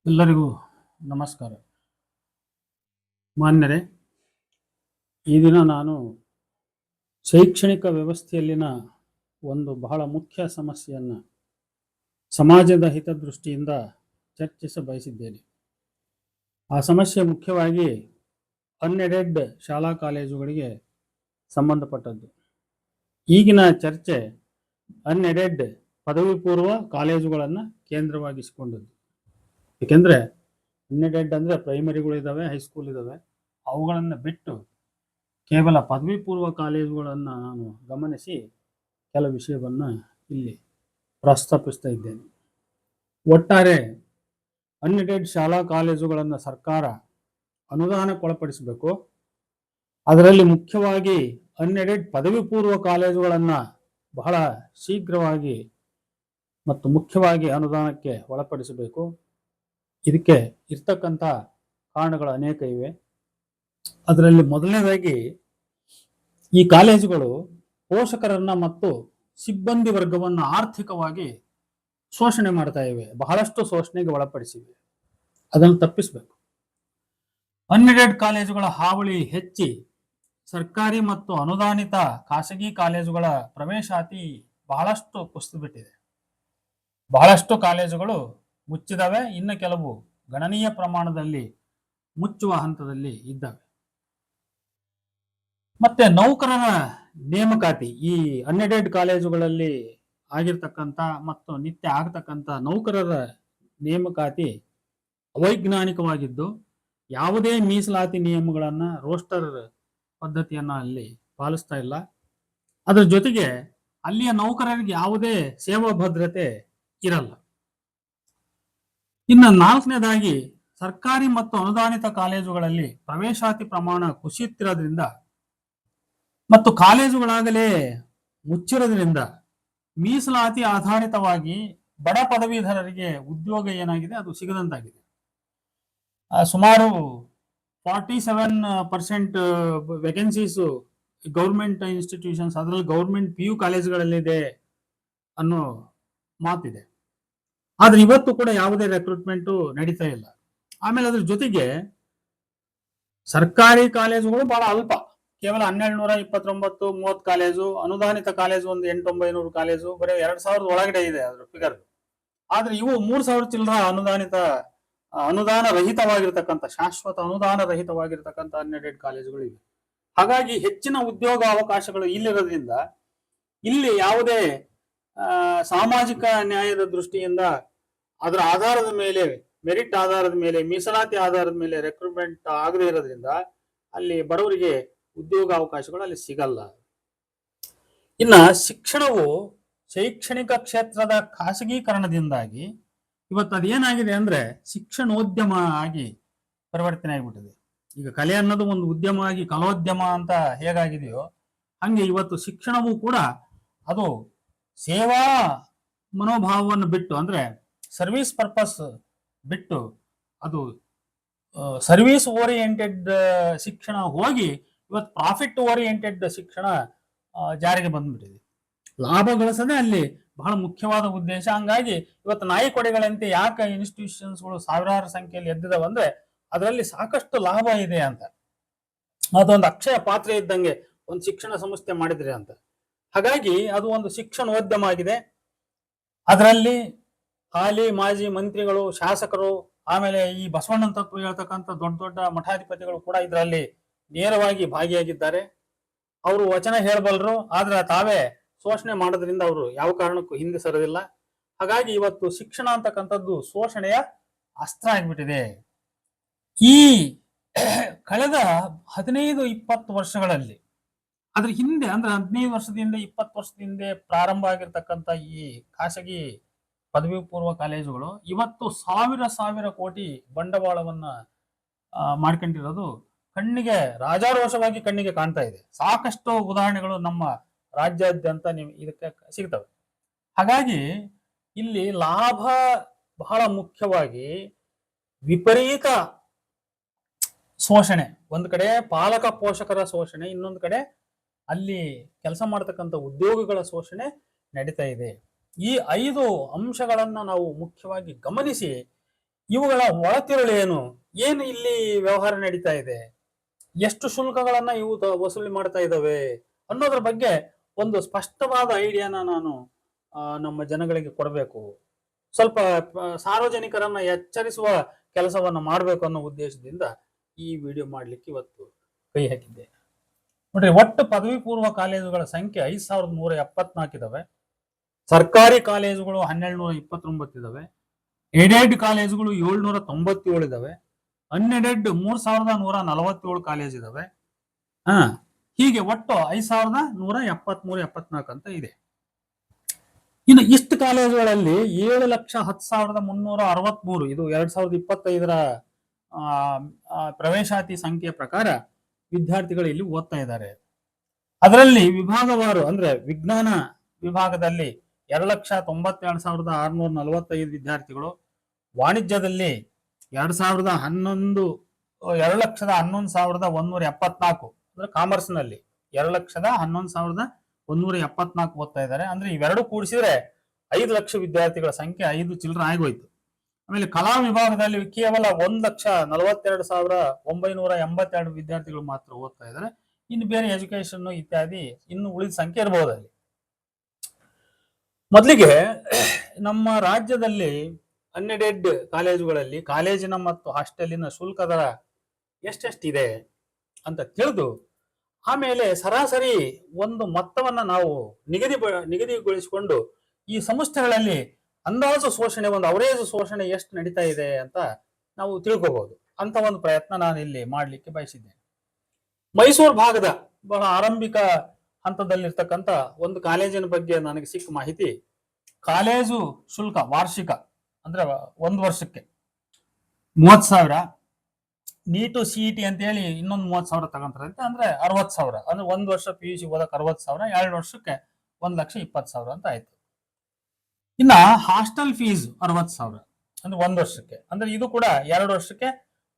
ಎಲ್ಲರಿಗೂ ನಮಸ್ಕಾರ. ಮಾನ್ಯರೇ, ಈ ದಿನ ನಾನು ಶೈಕ್ಷಣಿಕ ವ್ಯವಸ್ಥೆಯಲ್ಲಿನ ಒಂದು ಬಹಳ ಮುಖ್ಯ ಸಮಸ್ಯೆಯನ್ನು ಸಮಾಜದ ಹಿತದೃಷ್ಟಿಯಿಂದ ಚರ್ಚಿಸ ಬಯಸಿದ್ದೇನೆ. ಆ ಸಮಸ್ಯೆ ಮುಖ್ಯವಾಗಿ ಅನ್ಎಡೆಡ್ ಶಾಲಾ ಕಾಲೇಜುಗಳಿಗೆ ಸಂಬಂಧಪಟ್ಟದ್ದು. ಈಗಿನ ಚರ್ಚೆ ಅನ್ಎಡೆಡ್ ಪದವಿ ಪೂರ್ವ ಕಾಲೇಜುಗಳನ್ನು ಕೇಂದ್ರವಾಗಿಸಿಕೊಂಡದ್ದು. ಏಕೆಂದರೆ ಅನ್ಎಡೆಡ್ ಅಂದರೆ ಪ್ರೈಮರಿಗಳಿದ್ದಾವೆ, ಹೈಸ್ಕೂಲ್ ಇದ್ದಾವೆ. ಅವುಗಳನ್ನು ಬಿಟ್ಟು ಕೇವಲ ಪದವಿ ಪೂರ್ವ ಕಾಲೇಜುಗಳನ್ನು ನಾನು ಗಮನಿಸಿ ಕೆಲವು ವಿಷಯವನ್ನು ಇಲ್ಲಿ ಪ್ರಸ್ತಾಪಿಸ್ತಾ ಇದ್ದೇನೆ. ಒಟ್ಟಾರೆ ಅನ್ಎಡೆಡ್ ಶಾಲಾ ಕಾಲೇಜುಗಳನ್ನು ಸರ್ಕಾರ ಅನುದಾನಕ್ಕೊಳಪಡಿಸಬೇಕು. ಅದರಲ್ಲಿ ಮುಖ್ಯವಾಗಿ ಅನ್ಎಡೆಡ್ ಪದವಿ ಪೂರ್ವ ಕಾಲೇಜುಗಳನ್ನು ಬಹಳ ಶೀಘ್ರವಾಗಿ ಮತ್ತು ಮುಖ್ಯವಾಗಿ ಅನುದಾನಕ್ಕೆ ಒಳಪಡಿಸಬೇಕು. ಇದಕ್ಕೆ ಇರ್ತಕ್ಕಂಥ ಕಾರಣಗಳು ಅನೇಕ ಇವೆ. ಅದರಲ್ಲಿ ಮೊದಲನೇದಾಗಿ ಈ ಕಾಲೇಜುಗಳು ಪೋಷಕರನ್ನ ಮತ್ತು ಸಿಬ್ಬಂದಿ ವರ್ಗವನ್ನು ಆರ್ಥಿಕವಾಗಿ ಶೋಷಣೆ ಮಾಡ್ತಾ ಇವೆ, ಬಹಳಷ್ಟು ಶೋಷಣೆಗೆ ಒಳಪಡಿಸಿವೆ. ಅದನ್ನು ತಪ್ಪಿಸಬೇಕು. ಅನ್ಎಡೆಡ್ ಕಾಲೇಜುಗಳ ಹಾವಳಿ ಹೆಚ್ಚಿ ಸರ್ಕಾರಿ ಮತ್ತು ಅನುದಾನಿತ ಖಾಸಗಿ ಕಾಲೇಜುಗಳ ಪ್ರವೇಶಾತಿ ಬಹಳಷ್ಟು ಕುಸಿದು ಬಿಟ್ಟಿದೆ. ಬಹಳಷ್ಟು ಕಾಲೇಜುಗಳು ಮುಚ್ಚಿದವೆ, ಇನ್ನು ಕೆಲವು ಗಣನೀಯ ಪ್ರಮಾಣದಲ್ಲಿ ಮುಚ್ಚುವ ಹಂತದಲ್ಲಿ ಇದ್ದಾವೆ. ಮತ್ತೆ ನೌಕರರ ನೇಮಕಾತಿ, ಈ ಅನ್ಎಡೆಡ್ ಕಾಲೇಜುಗಳಲ್ಲಿ ಆಗಿರ್ತಕ್ಕಂಥ ಮತ್ತು ನಿತ್ಯ ಆಗತಕ್ಕಂಥ ನೌಕರರ ನೇಮಕಾತಿ ಅವೈಜ್ಞಾನಿಕವಾಗಿದ್ದು, ಯಾವುದೇ ಮೀಸಲಾತಿ ನಿಯಮಗಳನ್ನ, ರೋಸ್ಟರ್ ಪದ್ಧತಿಯನ್ನ ಅಲ್ಲಿ ಪಾಲಿಸ್ತಾ ಇಲ್ಲ. ಅದರ ಜೊತೆಗೆ ಅಲ್ಲಿಯ ನೌಕರರಿಗೆ ಯಾವುದೇ ಸೇವಾ ಭದ್ರತೆ ಇರಲ್ಲ. ಇನ್ನು ನಾಲ್ಕನೇದಾಗಿ ಸರ್ಕಾರಿ ಮತ್ತು ಅನುದಾನಿತ ಕಾಲೇಜುಗಳಲ್ಲಿ ಪ್ರವೇಶಾತಿ ಪ್ರಮಾಣ ಕುಸಿಯುತ್ತಿರೋದ್ರಿಂದ ಮತ್ತು ಕಾಲೇಜುಗಳಾಗಲೇ ಮುಚ್ಚಿರೋದ್ರಿಂದ ಮೀಸಲಾತಿ ಆಧಾರಿತವಾಗಿ ಬಡ ಪದವೀಧರರಿಗೆ ಉದ್ಯೋಗ ಏನಾಗಿದೆ ಅದು ಸಿಗದಂತಾಗಿದೆ. ಸುಮಾರು 47% ವೇಕೆನ್ಸೀಸ್ ಗೌರ್ಮೆಂಟ್ ಇನ್ಸ್ಟಿಟ್ಯೂಷನ್ಸ್, ಅದರಲ್ಲಿ ಗೌರ್ಮೆಂಟ್ PU ಕಾಲೇಜುಗಳಲ್ಲಿದೆ ಅನ್ನೋ ಮಾತಿದೆ. ಆದ್ರೆ ಇವತ್ತು ಕೂಡ ಯಾವುದೇ ರೆಕ್ರೂಟ್ಮೆಂಟು ನಡೀತಾ ಇಲ್ಲ. ಆಮೇಲೆ ಅದ್ರ ಜೊತೆಗೆ ಸರ್ಕಾರಿ ಕಾಲೇಜುಗಳು ಬಹಳ ಅಲ್ಪ, ಕೇವಲ 1229 30 ಕಾಲೇಜು, ಅನುದಾನಿತ ಕಾಲೇಜು ಒಂದು 800-900 ಕಾಲೇಜು, ಬರೀ 2000 ಒಳಗಡೆ ಇದೆ ಅದ್ರ ಫಿಗರ್. ಆದ್ರೆ ಇವು 3000 ಚಿಲ್ಲರ ಅನುದಾನ ರಹಿತವಾಗಿರ್ತಕ್ಕಂಥ, ಶಾಶ್ವತ ಅನುದಾನ ರಹಿತವಾಗಿರ್ತಕ್ಕಂಥ ಅನ್ಎಡೆಡ್ ಕಾಲೇಜುಗಳು ಇವೆ. ಹಾಗಾಗಿ ಹೆಚ್ಚಿನ ಉದ್ಯೋಗ ಅವಕಾಶಗಳು ಇಲ್ಲಿರೋದ್ರಿಂದ ಇಲ್ಲಿ ಯಾವುದೇ ಸಾಮಾಜಿಕ ನ್ಯಾಯದ ದೃಷ್ಟಿಯಿಂದ ಅದರ ಆಧಾರದ ಮೇಲೆ, ಮೆರಿಟ್ ಆಧಾರದ ಮೇಲೆ, ಮೀಸಲಾತಿ ಆಧಾರದ ಮೇಲೆ ರೆಕ್ರೂಟ್ಮೆಂಟ್ ಆಗದೇ ಇರೋದ್ರಿಂದ ಅಲ್ಲಿ ಬಡವರಿಗೆ ಉದ್ಯೋಗ ಅವಕಾಶಗಳು ಅಲ್ಲಿ ಸಿಗಲ್ಲ. ಇನ್ನ ಶಿಕ್ಷಣವು ಶೈಕ್ಷಣಿಕ ಕ್ಷೇತ್ರದ ಖಾಸಗೀಕರಣದಿಂದಾಗಿ ಇವತ್ತು ಅದೇನಾಗಿದೆ ಅಂದ್ರೆ ಶಿಕ್ಷಣೋದ್ಯಮ ಆಗಿ ಪರಿವರ್ತನೆ ಆಗಿಬಿಟ್ಟಿದೆ. ಈಗ ಕಲೆ ಅನ್ನೋದು ಒಂದು ಉದ್ಯಮ ಆಗಿ ಕಲೋದ್ಯಮ ಅಂತ ಹೇಗಾಗಿದೆಯೋ ಹಂಗೆ ಇವತ್ತು ಶಿಕ್ಷಣವೂ ಕೂಡ ಅದು ಸೇವಾ ಮನೋಭಾವವನ್ನು ಬಿಟ್ಟು, ಅಂದ್ರೆ ಸರ್ವಿಸ್ ಪರ್ಪಸ್ ಬಿಟ್ಟು ಅದು ಸರ್ವಿಸ್ ಓರಿಯೆಂಟೆಡ್ ಶಿಕ್ಷಣ ಹೋಗಿ ಇವತ್ತು ಪ್ರಾಫಿಟ್ ಓರಿಯೆಂಟೆಡ್ ಶಿಕ್ಷಣ ಜಾರಿಗೆ ಬಂದ್ಬಿಟ್ಟಿದೆ. ಲಾಭ ಗಳಿಸದೆ ಅಲ್ಲಿ ಬಹಳ ಮುಖ್ಯವಾದ ಉದ್ದೇಶ. ಹಂಗಾಗಿ ಇವತ್ತು ನಾಯಿ ಕೊಡೆಗಳಂತೆ ಯಾಕೆ ಇನ್ಸ್ಟಿಟ್ಯೂಷನ್ಸ್ಗಳು ಸಾವಿರಾರು ಸಂಖ್ಯೆಯಲ್ಲಿ ಎದ್ದಿದಾವೆ ಅಂದ್ರೆ ಅದರಲ್ಲಿ ಸಾಕಷ್ಟು ಲಾಭ ಇದೆ ಅಂತ. ಅದೊಂದು ಅಕ್ಷಯ ಪಾತ್ರೆ ಇದ್ದಂಗೆ ಒಂದು ಶಿಕ್ಷಣ ಸಂಸ್ಥೆ ಮಾಡಿದ್ರೆ ಅಂತ. ಹಾಗಾಗಿ ಅದು ಒಂದು ಶಿಕ್ಷಣೋದ್ಯಮ ಆಗಿದೆ. ಅದರಲ್ಲಿ ಹಾಲಿ ಮಾಜಿ ಮಂತ್ರಿಗಳು, ಶಾಸಕರು, ಆಮೇಲೆ ಈ ಬಸವಣ್ಣನ ತತ್ವ ಹೇಳ್ತಕ್ಕಂಥ ದೊಡ್ಡ ದೊಡ್ಡ ಮಠಾಧಿಪತಿಗಳು ಕೂಡ ಇದರಲ್ಲಿ ನೇರವಾಗಿ ಭಾಗಿಯಾಗಿದ್ದಾರೆ. ಅವರು ವಚನ ಹೇಳಬಲ್ಲರು, ಆದ್ರೆ ತಾವೇ ಶೋಷಣೆ ಮಾಡೋದ್ರಿಂದ ಅವರು ಯಾವ ಕಾರಣಕ್ಕೂ ಹಿಂದೆ ಸರೋದಿಲ್ಲ. ಹಾಗಾಗಿ ಇವತ್ತು ಶಿಕ್ಷಣ ಅಂತಕ್ಕಂಥದ್ದು ಶೋಷಣೆಯ ಅಸ್ತ್ರ ಆಗಿಬಿಟ್ಟಿದೆ. ಈ ಕಳೆದ 15-20 ವರ್ಷಗಳಲ್ಲಿ, ಅದ್ರ ಹಿಂದೆ ಅಂದ್ರೆ 15 ವರ್ಷದಿಂದ 20 ವರ್ಷದ ಹಿಂದೆ ಪ್ರಾರಂಭ ಆಗಿರ್ತಕ್ಕಂಥ ಈ ಖಾಸಗಿ ಪದವಿ ಪೂರ್ವ ಕಾಲೇಜುಗಳು ಇವತ್ತು ಸಾವಿರ ಕೋಟಿ ಬಂಡವಾಳವನ್ನ ಮಾಡ್ಕೊಂಡಿರೋದು ಕಣ್ಣಿಗೆ ರಾಜಾರೋಷವಾಗಿ ಕಣ್ಣಿಗೆ ಕಾಣ್ತಾ ಇದೆ. ಸಾಕಷ್ಟು ಉದಾಹರಣೆಗಳು ನಮ್ಮ ರಾಜ್ಯಾದ್ಯಂತ ನೀವು ಇದಕ್ಕೆ ಸಿಗ್ತವೆ. ಹಾಗಾಗಿ ಇಲ್ಲಿ ಲಾಭ ಬಹಳ ಮುಖ್ಯವಾಗಿ ವಿಪರೀತ ಶೋಷಣೆ, ಒಂದು ಕಡೆ ಪಾಲಕ ಪೋಷಕರ ಶೋಷಣೆ, ಇನ್ನೊಂದು ಕಡೆ ಅಲ್ಲಿ ಕೆಲಸ ಮಾಡತಕ್ಕಂಥ ಉದ್ಯೋಗಿಗಳ ಶೋಷಣೆ ನಡೀತಾ ಇದೆ. ಈ 5 ಅಂಶಗಳನ್ನ ನಾವು ಮುಖ್ಯವಾಗಿ ಗಮನಿಸಿ ಇವುಗಳ ಒಳತಿರುಳು ಏನು, ಏನು ಇಲ್ಲಿ ವ್ಯವಹಾರ ನಡೀತಾ ಇದೆ, ಎಷ್ಟು ಶುಲ್ಕಗಳನ್ನ ಇವು ವಸೂಲಿ ಮಾಡ್ತಾ ಇದ್ದಾವೆ ಅನ್ನೋದ್ರ ಬಗ್ಗೆ ಒಂದು ಸ್ಪಷ್ಟವಾದ ಐಡಿಯಾನ ನಾನು ನಮ್ಮ ಜನಗಳಿಗೆ ಕೊಡಬೇಕು, ಸ್ವಲ್ಪ ಸಾರ್ವಜನಿಕರನ್ನ ಎಚ್ಚರಿಸುವ ಕೆಲಸವನ್ನ ಮಾಡಬೇಕು ಅನ್ನೋ ಉದ್ದೇಶದಿಂದ ಈ ವಿಡಿಯೋ ಮಾಡ್ಲಿಕ್ಕೆ ಇವತ್ತು ಕೈ ಹಾಕಿದ್ದೆ. ನೋಡ್ರಿ, ಒಟ್ಟು ಪದವಿ ಪೂರ್ವ ಕಾಲೇಜುಗಳ ಸಂಖ್ಯೆ 5174 ಇದಾವೆ. ಸರ್ಕಾರಿ ಕಾಲೇಜುಗಳು 1229 ಇದಾವೆ. ಏಡೆಡ್ ಕಾಲೇಜುಗಳು 797 ಇದಾವೆ. ಅನ್ಎಡೆಡ್ 3147 ಕಾಲೇಜ್ ಇದಾವೆ. ಹೀಗೆ ಒಟ್ಟು 5173 ಅಂತ ಇದೆ. ಇನ್ನು ಇಷ್ಟು ಕಾಲೇಜುಗಳಲ್ಲಿ 7,10,363 ಇದು 2025ರ ಪ್ರವೇಶಾತಿ ಸಂಖ್ಯೆಯ ಪ್ರಕಾರ ವಿದ್ಯಾರ್ಥಿಗಳು ಇಲ್ಲಿ ಓದ್ತಾ ಇದ್ದಾರೆ. ಅದರಲ್ಲಿ ವಿಭಾಗವಾರು ಅಂದ್ರೆ ವಿಜ್ಞಾನ ವಿಭಾಗದಲ್ಲಿ 2,92,645 ವಿದ್ಯಾರ್ಥಿಗಳು, ವಾಣಿಜ್ಯದಲ್ಲಿ 2,11,174 ಅಂದ್ರೆ ಕಾಮರ್ಸ್ ನಲ್ಲಿ 2,11,174 ಓದ್ತಾ ಇದ್ದಾರೆ. ಅಂದ್ರೆ ಇವೆರಡು ಕೂಡಿಸಿದ್ರೆ 5 ಲಕ್ಷ ವಿದ್ಯಾರ್ಥಿಗಳ ಸಂಖ್ಯೆ 5 ಚಿಲ್ಲರೆ ಆಗೋಯ್ತು. ಆಮೇಲೆ ಕಲಾ ವಿಭಾಗದಲ್ಲಿ ಕೇವಲ 1,42,982 ವಿದ್ಯಾರ್ಥಿಗಳು ಮಾತ್ರ ಓದ್ತಾ ಇದ್ದಾರೆ. ಇನ್ನು ಬೇರೆ ಎಜುಕೇಶನ್ ಇತ್ಯಾದಿ ಇನ್ನು ಉಳಿದ ಸಂಖ್ಯೆ ಇರಬಹುದು ಅಲ್ಲಿ. ಮೊದಲಿಗೆ ನಮ್ಮ ರಾಜ್ಯದಲ್ಲಿ ಅನ್ಎಡೆಡ್ ಕಾಲೇಜುಗಳಲ್ಲಿ ಕಾಲೇಜಿನ ಮತ್ತು ಹಾಸ್ಟೆಲಿನ ಶುಲ್ಕ ದರ ಎಷ್ಟೆಷ್ಟಿದೆ ಅಂತ ತಿಳಿದು ಆಮೇಲೆ ಸರಾಸರಿ ಒಂದು ಮೊತ್ತವನ್ನ ನಾವು ನಿಗದಿಗೊಳಿಸಿಕೊಂಡು ಈ ಸಂಸ್ಥೆಗಳಲ್ಲಿ ಅಂದಾಜು ಶೋಷಣೆ, ಒಂದು ಅವರೇಜ್ ಶೋಷಣೆ ಎಷ್ಟು ನಡೀತಾ ಇದೆ ಅಂತ ನಾವು ತಿಳ್ಕೋಬಹುದು ಅಂತ ಒಂದು ಪ್ರಯತ್ನ ನಾನು ಇಲ್ಲಿ ಮಾಡ್ಲಿಕ್ಕೆ ಬಯಸಿದ್ದೇನೆ. ಮೈಸೂರು ಭಾಗದ ಬಹಳ ಆರಂಭಿಕ ಹಂತದಲ್ಲಿರ್ತಕ್ಕಂಥ ಒಂದು ಕಾಲೇಜಿನ ಬಗ್ಗೆ ನನಗೆ ಸಿಕ್ಕ ಮಾಹಿತಿ, ಕಾಲೇಜು ಶುಲ್ಕ ವಾರ್ಷಿಕ ಅಂದ್ರೆ ಒಂದು ವರ್ಷಕ್ಕೆ 30,000, ನೀಟು CET ಅಂತ ಹೇಳಿ ಇನ್ನೊಂದು 30,000 ತಗೊಂತಾರಂತೆ, ಅಂದ್ರೆ 60,000. ಅಂದ್ರೆ ಒಂದು ವರ್ಷ PUC ಓದಕ್ಕೆ 60,000, 2 ವರ್ಷಕ್ಕೆ 1,20,000 ಅಂತ ಆಯ್ತು. ಇನ್ನ ಹಾಸ್ಟೆಲ್ ಫೀಸ್ 60,000 ಅಂದ್ರೆ ಒಂದು ವರ್ಷಕ್ಕೆ, ಅಂದ್ರೆ ಇದು ಕೂಡ 2 ವರ್ಷಕ್ಕೆ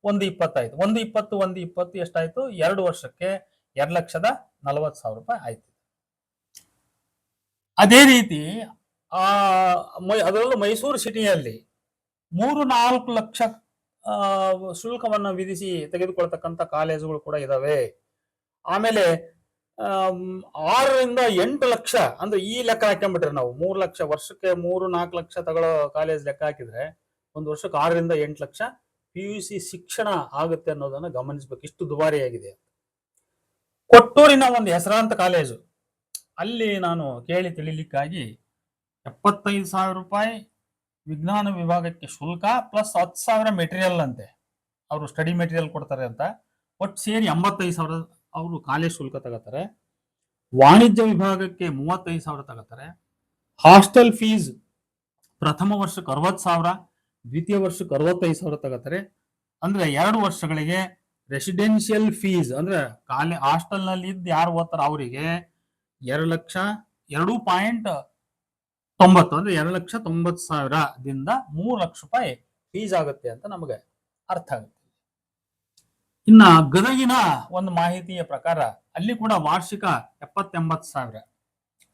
1,20,000 ಆಯ್ತು. 1,20 ಎಷ್ಟಾಯ್ತು, 2 ವರ್ಷಕ್ಕೆ 2,40,000 ರೂಪಾಯಿ ಆಯ್ತು. ಅದೇ ರೀತಿ ಅದರಲ್ಲೂ ಮೈಸೂರು ಸಿಟಿಯಲ್ಲಿ 3-4 ಲಕ್ಷ ಶುಲ್ಕವನ್ನು ವಿಧಿಸಿ ತೆಗೆದುಕೊಳ್ತಕ್ಕಂಥ ಕಾಲೇಜುಗಳು ಕೂಡ ಇದಾವೆ. ಆಮೇಲೆ 6-8 ಲಕ್ಷ ಅಂದ್ರೆ ಈ ಲೆಕ್ಕ ಹಾಕೊಂಡ್ಬಿಟ್ರೆ ನಾವು 3 ಲಕ್ಷ ವರ್ಷಕ್ಕೆ 3-4 ಲಕ್ಷ ತಗೊಳ್ಳೋ ಕಾಲೇಜ್ ಲೆಕ್ಕ ಹಾಕಿದ್ರೆ ಒಂದು ವರ್ಷಕ್ಕೆ 6-8 ಲಕ್ಷ PUC ಶಿಕ್ಷಣ ಆಗುತ್ತೆ ಅನ್ನೋದನ್ನ ಗಮನಿಸ್ಬೇಕು. ಇಷ್ಟು ದುಬಾರಿಯಾಗಿದೆ. ಕೊಟ್ಟೂರಿನ ಒಂದು ಹೆಸರಾಂತ ಕಾಲೇಜು, ಅಲ್ಲಿ ನಾನು ಕೇಳಿ ತಿಳಿಲಿಕ್ಕಾಗಿ 75,000 ರೂಪಾಯಿ ವಿಜ್ಞಾನ ವಿಭಾಗಕ್ಕೆ ಶುಲ್ಕ ಪ್ಲಸ್ 10,000 ಮೆಟೀರಿಯಲ್ ಅಂತೆ, ಅವರು ಸ್ಟಡಿ ಮೆಟೀರಿಯಲ್ ಕೊಡ್ತಾರೆ ಅಂತ, ಒಟ್ಟು ಸೇರಿ 85,000 ಅವರು ಕಾಲೇಜ್ ಶುಲ್ಕ ತಗೋತಾರೆ. ವಾಣಿಜ್ಯ ವಿಭಾಗಕ್ಕೆ 35,000 ತಗೋತಾರೆ. ಹಾಸ್ಟೆಲ್ ಫೀಸ್ ಪ್ರಥಮ ವರ್ಷಕ್ಕೆ 60,000, ದ್ವಿತೀಯ ವರ್ಷಕ್ಕೆ 65,000 ತಗೋತಾರೆ. ಅಂದ್ರೆ 2 ವರ್ಷಗಳಿಗೆ ರೆಸಿಡೆನ್ಷಿಯಲ್ ಫೀಸ್ ಅಂದ್ರೆ ಹಾಸ್ಟೆಲ್ ನಲ್ಲಿ ಇದ್ದು ಯಾರು ಓದ್ತಾರ ಅವರಿಗೆ 2,2.90 ಅಂದ್ರೆ 2,90,000ದಿಂದ 3 ಲಕ್ಷ ರೂಪಾಯಿ ಫೀಸ್ ಆಗುತ್ತೆ ಅಂತ ನಮಗೆ ಅರ್ಥ ಆಗುತ್ತೆ. ಇನ್ನ ಗದಗಿನ ಒಂದು ಮಾಹಿತಿಯ ಪ್ರಕಾರ ಅಲ್ಲಿ ಕೂಡ ವಾರ್ಷಿಕ 70,000-80,000,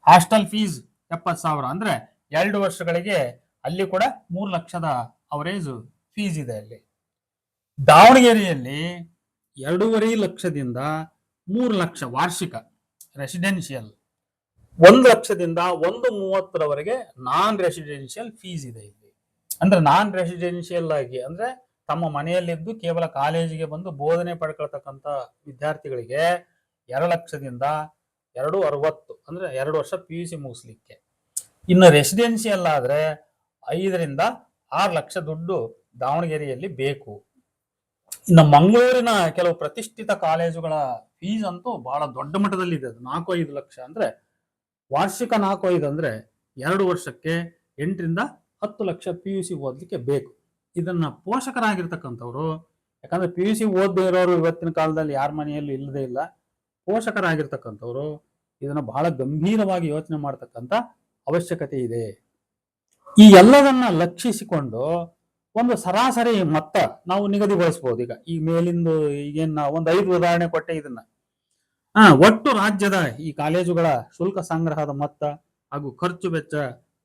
ಹಾಸ್ಟೆಲ್ ಫೀಸ್ 70,000 ಅಂದ್ರೆ 2 ವರ್ಷಗಳಿಗೆ ಅಲ್ಲಿ ಕೂಡ 3 ಲಕ್ಷದ ಅವರೇಜ್ ಫೀಸ್ ಇದೆ ಅಲ್ಲಿ. ದಾವಣಗೆರೆಯಲ್ಲಿ 2.5 ಲಕ್ಷದಿಂದ 3 ಲಕ್ಷ ವಾರ್ಷಿಕ ರೆಸಿಡೆನ್ಷಿಯಲ್, 1 ಲಕ್ಷದಿಂದ 1.30ರವರೆಗೆ ನಾನ್ ರೆಸಿಡೆನ್ಷಿಯಲ್ ಫೀಸ್ ಇದೆ ಇಲ್ಲಿ. ಅಂದ್ರೆ ನಾನ್ ರೆಸಿಡೆನ್ಷಿಯಲ್ ಆಗಿ ಅಂದ್ರೆ ತಮ್ಮ ಮನೆಯಲ್ಲಿದ್ದು ಕೇವಲ ಕಾಲೇಜಿಗೆ ಬಂದು ಬೋಧನೆ ಪಡ್ಕೊಳ್ತಕ್ಕಂಥ ವಿದ್ಯಾರ್ಥಿಗಳಿಗೆ 2 ಲಕ್ಷದಿಂದ 2.60 ಅಂದ್ರೆ 2 ವರ್ಷ PUC ಮುಗಿಸ್ಲಿಕ್ಕೆ. ಇನ್ನು ರೆಸಿಡೆನ್ಷಿಯಲ್ ಆದ್ರೆ 5-6 ಲಕ್ಷ ದುಡ್ಡು ದಾವಣಗೆರೆಯಲ್ಲಿ ಬೇಕು. ಇನ್ನು ಮಂಗಳೂರಿನ ಕೆಲವು ಪ್ರತಿಷ್ಠಿತ ಕಾಲೇಜುಗಳ ಫೀಸ್ ಅಂತೂ ಬಹಳ ದೊಡ್ಡ ಮಟ್ಟದಲ್ಲಿ ಇದೆ. 4-5 ಲಕ್ಷ ಅಂದ್ರೆ ವಾರ್ಷಿಕ 4-5 ಅಂದ್ರೆ 2 ವರ್ಷಕ್ಕೆ 8-10 ಲಕ್ಷ PUC ಓದ್ಲಿಕ್ಕೆ ಬೇಕು. ಇದನ್ನ ಪೋಷಕರಾಗಿರ್ತಕ್ಕಂಥವ್ರು, ಯಾಕಂದ್ರೆ PUC ಓದದೇ ಇರೋರು ಇವತ್ತಿನ ಕಾಲದಲ್ಲಿ ಯಾರ ಮನೆಯಲ್ಲೂ ಇಲ್ಲದೇ ಇಲ್ಲ, ಪೋಷಕರಾಗಿರ್ತಕ್ಕಂಥವ್ರು ಇದನ್ನ ಬಹಳ ಗಂಭೀರವಾಗಿ ಯೋಚನೆ ಮಾಡ್ತಕ್ಕಂಥ ಅವಶ್ಯಕತೆ ಇದೆ. ಈ ಎಲ್ಲದನ್ನ ಲಕ್ಷಿಸಿಕೊಂಡು ಒಂದು ಸರಾಸರಿ ಮೊತ್ತ ನಾವು ನಿಗದಿಗೊಳಿಸಬಹುದು. ಈಗ ಈ ಮೇಲಿಂದು ಈಗೇನ್ ಒಂದು 5 ಉದಾಹರಣೆ ಕೊಟ್ಟೆ, ಇದನ್ನ ಒಟ್ಟು ರಾಜ್ಯದ ಈ ಕಾಲೇಜುಗಳ ಶುಲ್ಕ ಸಂಗ್ರಹದ ಮೊತ್ತ ಹಾಗೂ ಖರ್ಚು ವೆಚ್ಚ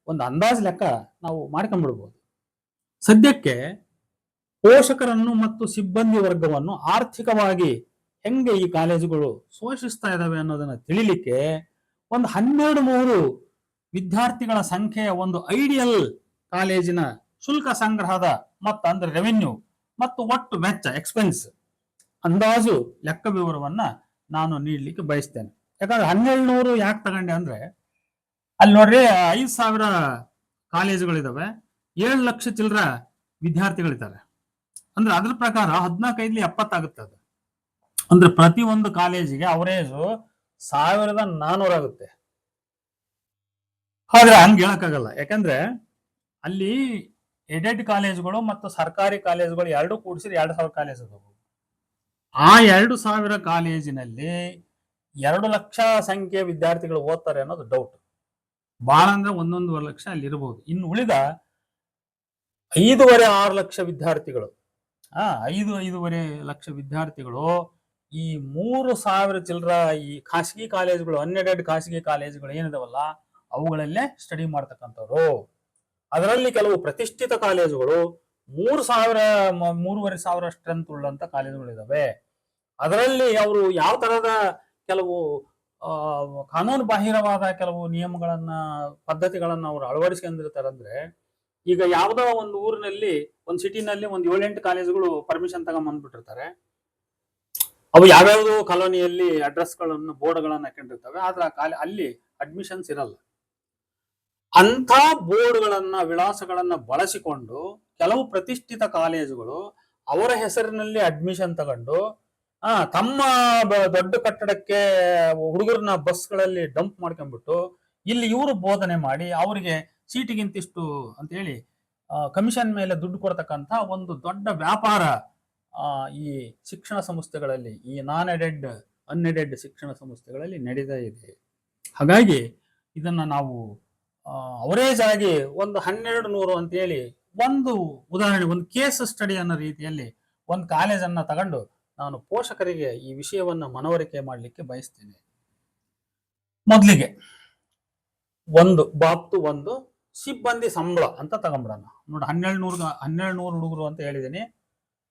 ಒಂದು ಅಂದಾಜು ಲೆಕ್ಕ ನಾವು ಮಾಡ್ಕೊಂಡ್ಬಿಡ್ಬೋದು. ಸದ್ಯಕ್ಕೆ ಪೋಷಕರನ್ನು ಮತ್ತು ಸಿಬ್ಬಂದಿ ವರ್ಗವನ್ನು ಆರ್ಥಿಕವಾಗಿ ಹೆಂಗೆ ಈ ಕಾಲೇಜುಗಳು ಶೋಷಿಸ್ತಾ ಇದಾವೆ ಅನ್ನೋದನ್ನ ತಿಳಿಲಿಕ್ಕೆ ಒಂದು 1200 ವಿದ್ಯಾರ್ಥಿಗಳ ಸಂಖ್ಯೆಯ ಒಂದು ಐಡಿಯಲ್ ಕಾಲೇಜಿನ ಶುಲ್ಕ ಸಂಗ್ರಹದ ಮೊತ್ತ ಅಂದ್ರೆ ರೆವೆನ್ಯೂ ಮತ್ತು ಒಟ್ಟು ವೆಚ್ಚ ಎಕ್ಸ್ಪೆನ್ಸ್ ಅಂದಾಜು ಲೆಕ್ಕ ವಿವರವನ್ನ ನಾನು ನೀಡಲಿಕ್ಕೆ ಬಯಸ್ತೇನೆ. ಯಾಕಂದ್ರೆ 1200 ಯಾಕೆ ತಗೊಂಡೆ ಅಂದ್ರೆ ಅಲ್ಲಿ ನೋಡ್ರಿ 5,000 ಕಾಲೇಜುಗಳಿದಾವೆ, 7 ಲಕ್ಷ ಚಿಲ್ಲರ ವಿದ್ಯಾರ್ಥಿಗಳಿದ್ದಾರೆ. ಅಂದ್ರೆ ಅದ್ರ ಪ್ರಕಾರ 14 70 ಆಗುತ್ತೆ. ಅದು ಅಂದ್ರೆ ಪ್ರತಿ ಒಂದು ಕಾಲೇಜಿಗೆ ಅವರೇಜು 1400 ಆಗುತ್ತೆ. ಆದ್ರೆ ಹಂಗೆ ಹೇಳಕ್ಕಾಗಲ್ಲ, ಯಾಕಂದ್ರೆ ಅಲ್ಲಿ ಏಡೆಡ್ ಕಾಲೇಜುಗಳು ಮತ್ತು ಸರ್ಕಾರಿ ಕಾಲೇಜುಗಳು ಎರಡು ಕೂಡಿಸಿದ್ರೆ 2,000 ಕಾಲೇಜ್ ಅದಾವು. ಆ 2,000 ಕಾಲೇಜಿನಲ್ಲಿ 2 ಲಕ್ಷ ಸಂಖ್ಯೆಯ ವಿದ್ಯಾರ್ಥಿಗಳು ಓದ್ತಾರೆ ಅನ್ನೋದು ಡೌಟ್. ಬಹಳ ಅಂದ್ರೆ 1.5 ಲಕ್ಷ ಅಲ್ಲಿ ಇರಬಹುದು. ಇನ್ನು ಉಳಿದ 5.5-6 ಲಕ್ಷ ವಿದ್ಯಾರ್ಥಿಗಳು 5.5 ಲಕ್ಷ ವಿದ್ಯಾರ್ಥಿಗಳು ಈ 3,000 ಚಿಲ್ಲರ ಈ ಖಾಸಗಿ ಕಾಲೇಜುಗಳು, ಅನ್ಎಡೆಡ್ ಖಾಸಗಿ ಕಾಲೇಜುಗಳು ಏನಿದಾವಲ್ಲ ಅವುಗಳಲ್ಲೇ ಸ್ಟಡಿ ಮಾಡ್ತಕ್ಕಂಥವ್ರು. ಅದರಲ್ಲಿ ಕೆಲವು ಪ್ರತಿಷ್ಠಿತ ಕಾಲೇಜುಗಳು 3,000-3,500 ಸ್ಟ್ರೆಂತ್ ಉಳ್ಳಂತ ಕಾಲೇಜುಗಳು ಇದಾವೆ. ಅದರಲ್ಲಿ ಅವರು ಯಾವ ತರದ ಕೆಲವು ಕಾನೂನು ಬಾಹಿರವಾದ ಕೆಲವು ನಿಯಮಗಳನ್ನ ಪದ್ಧತಿಗಳನ್ನ ಅವರು ಅಳವಡಿಸ್ಕೊಂಡಿರ್ತಾರೆ. ಅಂದ್ರೆ ಈಗ ಯಾವ್ದೋ ಒಂದು ಊರಿನಲ್ಲಿ ಒಂದು ಸಿಟಿನಲ್ಲಿ ಒಂದು 7-8 ಕಾಲೇಜುಗಳು ಪರ್ಮಿಷನ್ ತಗೊಂಡ್ಬಂದ್ಬಿಟ್ಟಿರ್ತಾರೆ. ಅವು ಯಾವ್ಯಾವ್ದು ಕಾಲೋನಿಯಲ್ಲಿ ಅಡ್ರೆಸ್ಗಳನ್ನು ಬೋರ್ಡ್ಗಳನ್ನ ಹಾಕೊಂಡಿರ್ತವೆ, ಆದ್ರೆ ಅಲ್ಲಿ ಅಡ್ಮಿಷನ್ಸ್ ಇರಲ್ಲ. ಅಂತ ಬೋರ್ಡ್ಗಳನ್ನ ವಿಳಾಸಗಳನ್ನ ಬಳಸಿಕೊಂಡು ಕೆಲವು ಪ್ರತಿಷ್ಠಿತ ಕಾಲೇಜುಗಳು ಅವರ ಹೆಸರಿನಲ್ಲಿ ಅಡ್ಮಿಷನ್ ತಗೊಂಡು ತಮ್ಮ ದೊಡ್ಡ ಕಟ್ಟಡಕ್ಕೆ ಹುಡುಗರನ್ನ ಬಸ್ಗಳಲ್ಲಿ ಡಂಪ್ ಮಾಡ್ಕೊಂಡ್ಬಿಟ್ಟು ಇಲ್ಲಿ ಇವರು ಬೋಧನೆ ಮಾಡಿ ಅವರಿಗೆ ಸೀಟಿಗಿಂತಿಷ್ಟು ಅಂತ ಹೇಳಿ ಕಮಿಷನ್ ಮೇಲೆ ದುಡ್ಡು ಕೊಡ್ತಕ್ಕಂಥ ಒಂದು ದೊಡ್ಡ ವ್ಯಾಪಾರ ಈ ಶಿಕ್ಷಣ ಸಂಸ್ಥೆಗಳಲ್ಲಿ, ಈ ಅನ್ಎಡೆಡ್ ಶಿಕ್ಷಣ ಸಂಸ್ಥೆಗಳಲ್ಲಿ ನಡೀತಾ ಇದೆ. ಹಾಗಾಗಿ ಇದನ್ನ ನಾವು ಅವರೇಜ್ ಆಗಿ ಒಂದು 1200 ಅಂತ ಹೇಳಿ ಒಂದು ಉದಾಹರಣೆ, ಒಂದು ಕೇಸ್ ಸ್ಟಡಿ ಅನ್ನೋ ರೀತಿಯಲ್ಲಿ ಒಂದು ಕಾಲೇಜನ್ನ ತಗೊಂಡು ನಾನು ಪೋಷಕರಿಗೆ ಈ ವಿಷಯವನ್ನ ಮನವರಿಕೆ ಮಾಡಲಿಕ್ಕೆ ಬಯಸ್ತೇನೆ. ಮೊದಲಿಗೆ ಒಂದು ಸಿಬ್ಬಂದಿ ಸಂಬಳ ಅಂತ ತಗೊಂಡ್ಬಿಡೋಣ. ನೋಡಿ 1200 ಹುಡುಗರು ಅಂತ ಹೇಳಿದ್ದೀನಿ.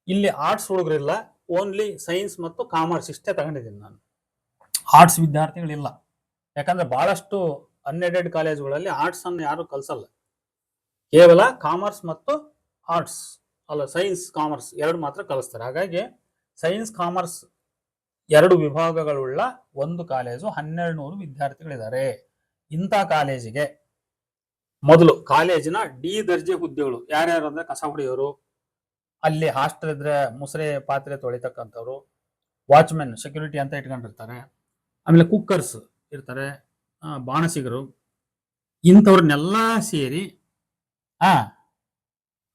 ಇಲ್ಲಿ ಆರ್ಟ್ಸ್ ಹುಡುಗರಿಲ್ಲ, ಓನ್ಲಿ ಸೈನ್ಸ್ ಮತ್ತು ಕಾಮರ್ಸ್ ಇಷ್ಟೇ ತಗೊಂಡಿದ್ದೀನಿ ನಾನು. ಆರ್ಟ್ಸ್ ವಿದ್ಯಾರ್ಥಿಗಳಿಲ್ಲ, ಯಾಕಂದ್ರೆ ಬಹಳಷ್ಟು ಅನ್ಎಡೆಡ್ ಕಾಲೇಜುಗಳಲ್ಲಿ ಆರ್ಟ್ಸ್ ಅನ್ನು ಯಾರು ಕಲ್ಸಲ್ಲ. ಕೇವಲ ಕಾಮರ್ಸ್ ಮತ್ತು ಆರ್ಟ್ಸ್ ಸೈನ್ಸ್ ಕಾಮರ್ಸ್ ಎರಡು ಮಾತ್ರ ಕಲಿಸ್ತಾರೆ. ಹಾಗಾಗಿ ಸೈನ್ಸ್ ಕಾಮರ್ಸ್ 2 ವಿಭಾಗಗಳುಳ್ಳ ಒಂದು ಕಾಲೇಜು 1200 ವಿದ್ಯಾರ್ಥಿಗಳಿದ್ದಾರೆ. ಇಂಥ ಕಾಲೇಜಿಗೆ ಮೊದಲು ಕಾಲೇಜಿನ ಡಿ ದರ್ಜೆ ಹುದ್ದೆಗಳು ಯಾರ್ಯಾರು ಅಂದ್ರೆ ಕಸ ಹೊಡೆಯೋರು, ಅಲ್ಲಿ ಹಾಸ್ಟೆಲ್ ಇದ್ರೆ ಮುಸರೆ ಪಾತ್ರೆ ತೊಳಿತಕ್ಕಂಥವ್ರು, ವಾಚ್ಮೆನ್ ಸೆಕ್ಯೂರಿಟಿ ಅಂತ ಇಟ್ಕೊಂಡಿರ್ತಾರೆ, ಆಮೇಲೆ ಕುಕ್ಕರ್ಸ್ ಇರ್ತಾರೆ, ಬಾಣಸಿಗರು, ಇಂಥವ್ರನ್ನೆಲ್ಲ ಸೇರಿ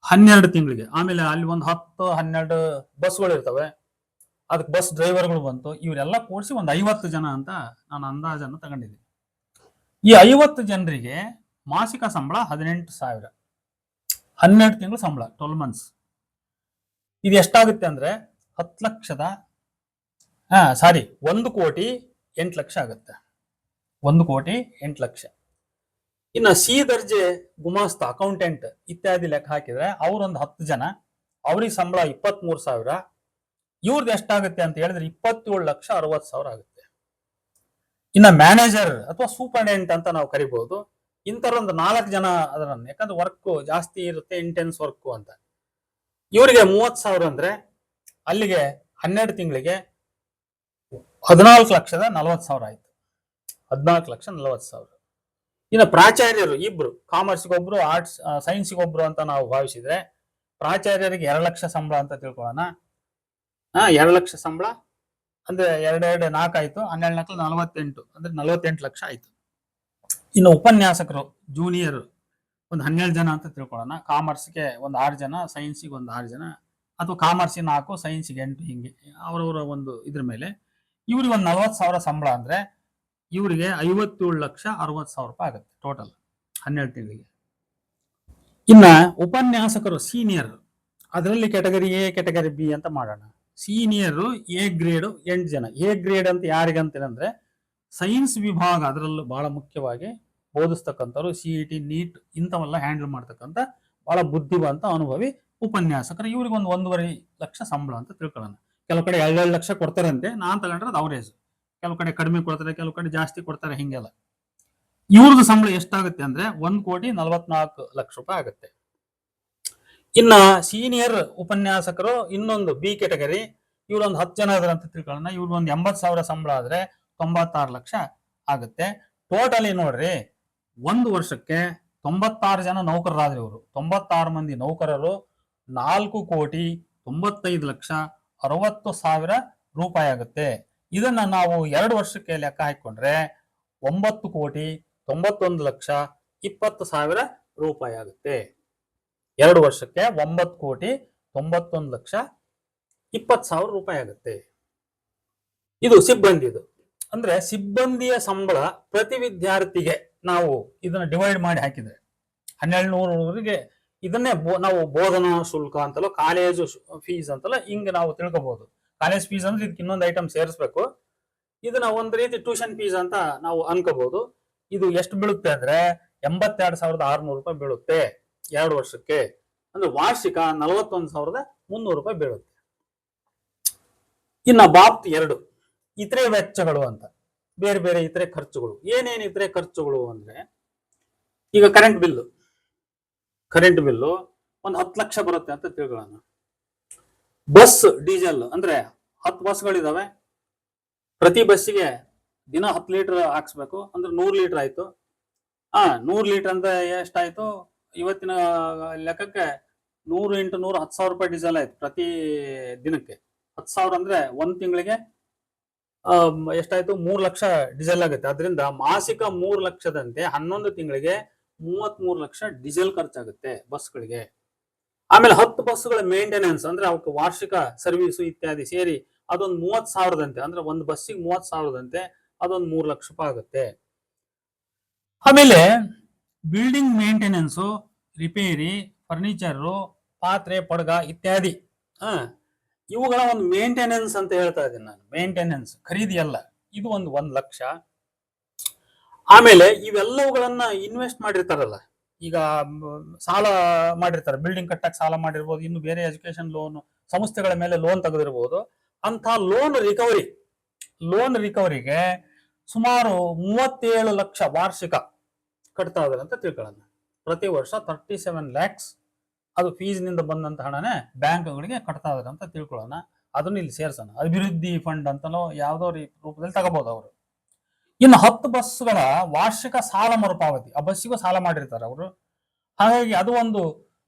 12 ತಿಂಗಳಿಗೆ. ಆಮೇಲೆ ಅಲ್ಲಿ ಒಂದು 10-12 ಬಸ್ಗಳು ಇರ್ತವೆ, ಅದಕ್ಕೆ ಬಸ್ ಡ್ರೈವರ್ಗಳು ಬಂತು, ಇವರೆಲ್ಲ ಕೂಡಿಸಿ ಒಂದು 50 ಜನ ಅಂತ ನಾನು ಅಂದಾಜನ್ನು ತಗೊಂಡಿದ್ದೀನಿ. ಈ 50 ಜನರಿಗೆ ಮಾಸಿಕ ಸಂಬಳ 18,000, 12 ತಿಂಗಳು ಸಂಬಳ 12 ಮಂತ್ಸ್. ಇದು ಎಷ್ಟಾಗುತ್ತೆ ಅಂದ್ರೆ 1,08,00,000 ಆಗುತ್ತೆ. 1,08,00,000. ಇನ್ನು ಸಿ ದರ್ಜೆ ಗುಮಾಸ್ತ, ಅಕೌಂಟೆಂಟ್ ಇತ್ಯಾದಿ ಲೆಕ್ಕ ಹಾಕಿದ್ರೆ ಅವ್ರೊಂದು 10 ಜನ, ಅವ್ರಿಗೆ ಸಂಬಳ 23,000. ಇವ್ರದ್ದು ಎಷ್ಟಾಗುತ್ತೆ ಅಂತ ಹೇಳಿದ್ರೆ 27,60,000 ಆಗುತ್ತೆ. ಇನ್ನ ಮ್ಯಾನೇಜರ್ ಅಥವಾ ಸೂಪರ್ಡೆಂಟ್ ಅಂತ ನಾವು ಕರಿಬಹುದು. ಇಂಥರೊಂದು 4 ಜನ ಅದರನ್ನು, ಯಾಕಂದ್ರೆ ವರ್ಕ್ ಜಾಸ್ತಿ ಇರುತ್ತೆ, ಇಂಟೆನ್ಸ್ ವರ್ಕ್ ಅಂತ. ಇವರಿಗೆ 30,000 ಅಂದ್ರೆ ಅಲ್ಲಿಗೆ 12 ತಿಂಗಳಿಗೆ 14,40,000 ಆಯ್ತು. 14,40,000. ಇನ್ನು ಪ್ರಾಚಾರ್ಯರು ಇಬ್ರು, ಕಾಮರ್ಸ್ಗೆ ಒಬ್ರು, ಆರ್ಟ್ಸ್ ಸೈನ್ಸ್ಗೆ ಒಬ್ರು ಅಂತ ನಾವು ಭಾವಿಸಿದ್ರೆ ಪ್ರಾಚಾರ್ಯರಿಗೆ 2 ಲಕ್ಷ ಸಂಬಳ ಅಂತ ತಿಳ್ಕೊಳ್ಳೋಣ. 2 ಲಕ್ಷ ಸಂಬಳ ಅಂದ್ರೆ 2 4 ಆಯ್ತು, 12 48 ಅಂದ್ರೆ 48 ಲಕ್ಷ ಆಯ್ತು. ಇನ್ನು ಉಪನ್ಯಾಸಕರು ಜೂನಿಯರ್ ಒಂದು 12 ಜನ ಅಂತ ತಿಳ್ಕೊಳ್ಳೋಣ. ಕಾಮರ್ಸ್ಗೆ ಒಂದು 6 ಜನ, ಸೈನ್ಸಿಗೆ ಒಂದು 6 ಜನ, ಅಥವಾ ಕಾಮರ್ಸಿಗೆ 4, ಸೈನ್ಸಿಗೆ 8, ಹಿಂಗೆ ಅವರವರ ಒಂದು ಇದ್ರ ಮೇಲೆ ಇವ್ರಿಗೆ ಒಂದು 40,000 ಸಂಬಳ ಅಂದ್ರೆ ಇವರಿಗೆ 57,60,000 ಆಗುತ್ತೆ ಟೋಟಲ್ 12 ತಿಂಗಳಿಗೆ. ಇನ್ನ ಉಪನ್ಯಾಸಕರು ಸೀನಿಯರ್, ಅದರಲ್ಲಿ ಕ್ಯಾಟಗರಿ ಎ ಕ್ಯಾಟಗರಿ ಬಿ ಅಂತ ಮಾಡೋಣ. ಸೀನಿಯರ್ ಎ ಗ್ರೇಡ್ 8 ಜನ. ಎ ಗ್ರೇಡ್ ಅಂತ ಯಾರಿಗಂತಂದ್ರೆ ಸೈನ್ಸ್ ವಿಭಾಗ, ಅದರಲ್ಲೂ ಬಹಳ ಮುಖ್ಯವಾಗಿ ಬೋಧಿಸ್ತಕ್ಕಂಥವ್ರು, CET, ನೀಟ್ ಇಂಥವೆಲ್ಲ ಹ್ಯಾಂಡಲ್ ಮಾಡ್ತಕ್ಕಂಥ ಬಹಳ ಬುದ್ಧಿವಂತ ಅನುಭವಿ ಉಪನ್ಯಾಸಕರು ಇವ್ರಿಗೆ ಒಂದು 1.5 ಲಕ್ಷ ಸಂಬಳ ಅಂತ ತಿಳ್ಕೊಳ್ಳೋಣ. ಕೆಲವು ಕಡೆ 2 ಲಕ್ಷ ಕೊಡ್ತಾರಂತೆ, ನಾನ್ ತಗೊಂಡ್ರೆ ಅವರೇಜ್. ಕೆಲವು ಕಡೆ ಕಡಿಮೆ ಕೊಡ್ತಾರೆ, ಕೆಲವು ಕಡೆ ಜಾಸ್ತಿ ಕೊಡ್ತಾರೆ, ಹಿಂಗೆಲ್ಲ. ಇವ್ರದ್ದು ಸಂಬಳ ಎಷ್ಟಾಗುತ್ತೆ ಅಂದ್ರೆ 1,44,00,000 ಆಗುತ್ತೆ. ಇನ್ನ ಸೀನಿಯರ್ ಉಪನ್ಯಾಸಕರು ಇನ್ನೊಂದು ಬಿ ಕೆಟಗರಿ, ಇವ್ರೊಂದು 10 ಜನ ಇದಾರೆ ಅಂತ ತಿಳ್ಕೊಳ್ಳೋಣ. ಇವ್ರು ಒಂದು 80,000 ಸಂಬಳ ಆದ್ರೆ 96 ಲಕ್ಷ ಆಗುತ್ತೆ. ಟೋಟಲಿ ನೋಡ್ರಿ, ಒಂದು ವರ್ಷಕ್ಕೆ 96 ಜನ ನೌಕರರಾದ್ರೆ ಇವರು 96 ಮಂದಿ ನೌಕರರು 4,95,60,000 ರೂಪಾಯಿ ಆಗುತ್ತೆ. ಇದನ್ನ ನಾವು 2 ವರ್ಷಕ್ಕೆ ಲೆಕ್ಕ ಹಾಕೊಂಡ್ರೆ 9,91,20,000 ರೂಪಾಯಿ ಆಗುತ್ತೆ. 2 ವರ್ಷಕ್ಕೆ 9,91,20,000 ರೂಪಾಯಿ ಆಗುತ್ತೆ. ಇದು ಸಿಬ್ಬಂದಿದು. ಅಂದ್ರೆ ಸಿಬ್ಬಂದಿಯ ಸಂಬಳ ಪ್ರತಿ ವಿದ್ಯಾರ್ಥಿಗೆ ನಾವು ಇದನ್ನ ಡಿವೈಡ್ ಮಾಡಿ ಹಾಕಿದ್ರೆ 1,200 ಇದನ್ನೇ ನಾವು ಬೋಧನಾ ಶುಲ್ಕ ಅಂತಲೋ ಕಾಲೇಜು ಫೀಸ್ ಅಂತಲೋ ಹಿಂಗ ನಾವು ತಿಳ್ಕೊಬಹುದು. ಕಾಲೇಜ್ ಫೀಸ್ ಅಂದ್ರೆ ಇದಕ್ಕೆ ಇನ್ನೊಂದು ಐಟಮ್ ಸೇರಿಸ್ಬೇಕು. ಇದನ್ನ ಒಂದ್ ರೀತಿ ಟ್ಯೂಷನ್ ಫೀಸ್ ಅಂತ ನಾವು ಅನ್ಕೋಬಹುದು. ಇದು ಎಷ್ಟು ಬೀಳುತ್ತೆ ಅಂದ್ರೆ 82,600 ರೂಪಾಯಿ ಬೀಳುತ್ತೆ 2 ವರ್ಷಕ್ಕೆ. ಅಂದ್ರೆ ವಾರ್ಷಿಕ 41,300 ರೂಪಾಯಿ ಬೀಳುತ್ತೆ. ಇನ್ನ ಬಾಪ್ತ್ 2 ಇತರೆ ವೆಚ್ಚಗಳು ಅಂತ, ಬೇರೆ ಬೇರೆ ಇತರೆ ಖರ್ಚುಗಳು. ಏನೇನು ಇತರೆ ಖರ್ಚುಗಳು ಅಂದ್ರೆ, ಈಗ ಕರೆಂಟ್ ಬಿಲ್ಲು ಒಂದು 10 ಲಕ್ಷ ಬರುತ್ತೆ ಅಂತ ತಿಳ್ಕೊಳ್ಳೋಣ. ಬಸ್ ಡೀಸೆಲ್ ಅಂದ್ರೆ 10 ಬಸ್ಗಳಿದಾವೆ, ಪ್ರತಿ ಬಸ್ಸಿಗೆ ದಿನ 10 ಲೀಟರ್ ಹಾಕ್ಸ್ಬೇಕು, ಅಂದ್ರೆ 100 ಲೀಟರ್ ಆಯ್ತು. 100 ಲೀಟರ್ ಅಂದ್ರೆ ಎಷ್ಟಾಯ್ತು ಇವತ್ತಿನ ಲೆಕ್ಕಕ್ಕೆ? 100 × 100 10,000 ರೂಪಾಯಿ ಡೀಸೆಲ್ ಆಯ್ತು ಪ್ರತಿ ದಿನಕ್ಕೆ. 10,000 ಅಂದ್ರೆ ಒಂದ್ ತಿಂಗಳಿಗೆ ಎಷ್ಟಾಯ್ತು? 3 ಲಕ್ಷ ಡೀಸೆಲ್ ಆಗುತ್ತೆ. ಅದರಿಂದ ಮಾಸಿಕ 3 ಲಕ್ಷದಂತೆ 11 ತಿಂಗಳಿಗೆ 33 ಲಕ್ಷ ಡೀಸೆಲ್ ಖರ್ಚಾಗುತ್ತೆ ಬಸ್ಗಳಿಗೆ. ಆಮೇಲೆ 10 ಬಸ್ಗಳ ಮೇಂಟೆನೆನ್ಸ್ ಅಂದ್ರೆ ಅವಕ್ಕೆ ವಾರ್ಷಿಕ ಸರ್ವಿಸು ಇತ್ಯಾದಿ ಸೇರಿ ಅದೊಂದು 30,000ದಂತೆ, ಅಂದ್ರೆ ಒಂದು ಬಸ್ಸಿಗೆ 30,000ದಂತೆ, ಅದೊಂದು 3 ಲಕ್ಷ ರೂಪಾಯಿ ಆಗುತ್ತೆ. ಆಮೇಲೆ ಬಿಲ್ಡಿಂಗ್ ಮೇಂಟೆನೆನ್ಸು, ರಿಪೇರಿ, ಫರ್ನಿಚರು, ಪಾತ್ರೆ ಪಡಗ ಇತ್ಯಾದಿ, ಇವುಗಳ ಒಂದು ಮೇಂಟೆನೆನ್ಸ್ ಅಂತ ಹೇಳ್ತಾ ಇದ್ದೀನಿ ನಾನು. ಮೇಂಟೆನೆನ್ಸ್ ಖರೀದಿ ಅಲ್ಲ, ಇದು ಒಂದು 1 ಲಕ್ಷ. ಆಮೇಲೆ ಇವೆಲ್ಲವುಗಳನ್ನ ಇನ್ವೆಸ್ಟ್ ಮಾಡಿರ್ತಾರಲ್ಲ, ಈಗ ಸಾಲ ಮಾಡಿರ್ತಾರೆ, ಬಿಲ್ಡಿಂಗ್ ಕಟ್ಟಕ್ಕೆ ಸಾಲ ಮಾಡಿರ್ಬೋದು, ಇನ್ನು ಬೇರೆ ಎಜುಕೇಶನ್ ಲೋನ್, ಸಂಸ್ಥೆಗಳ ಮೇಲೆ ಲೋನ್ ತೆಗೆದಿರ್ಬೋದು. ಅಂತ ಲೋನ್ ರಿಕವರಿಗೆ ಸುಮಾರು 37 ಲಕ್ಷ ವಾರ್ಷಿಕ ಕಟ್ತಾ ಇದಾರೆ ಅಂತ ತಿಳ್ಕೊಳ್ಳೋಣ. ಪ್ರತಿ ವರ್ಷ 37 lakhs ಅದು ಫೀಸ್ನಿಂದ ಬಂದಂತ ಹಣನೇ ಬ್ಯಾಂಕ್ಗಳಿಗೆ ಕಟ್ತಾ ಇದಾರೆ ಅಂತ ತಿಳ್ಕೊಳ್ಳೋಣ. ಅದನ್ನ ಇಲ್ಲಿ ಸೇರ್ಸೋಣ. ಅಭಿವೃದ್ಧಿ ಫಂಡ್ ಅಂತಲೋ ಯಾವ್ದೋ ರೂಪದಲ್ಲಿ ತಗೋಬಹುದು ಅವರು. ಇನ್ನು 10 ಬಸ್ಗಳ ವಾರ್ಷಿಕ ಸಾಲ ಮರುಪಾವತಿ, ಆ ಬಸ್ಸಿಗೂ ಸಾಲ ಮಾಡಿರ್ತಾರೆ ಅವರು, ಹಾಗಾಗಿ ಅದು ಒಂದು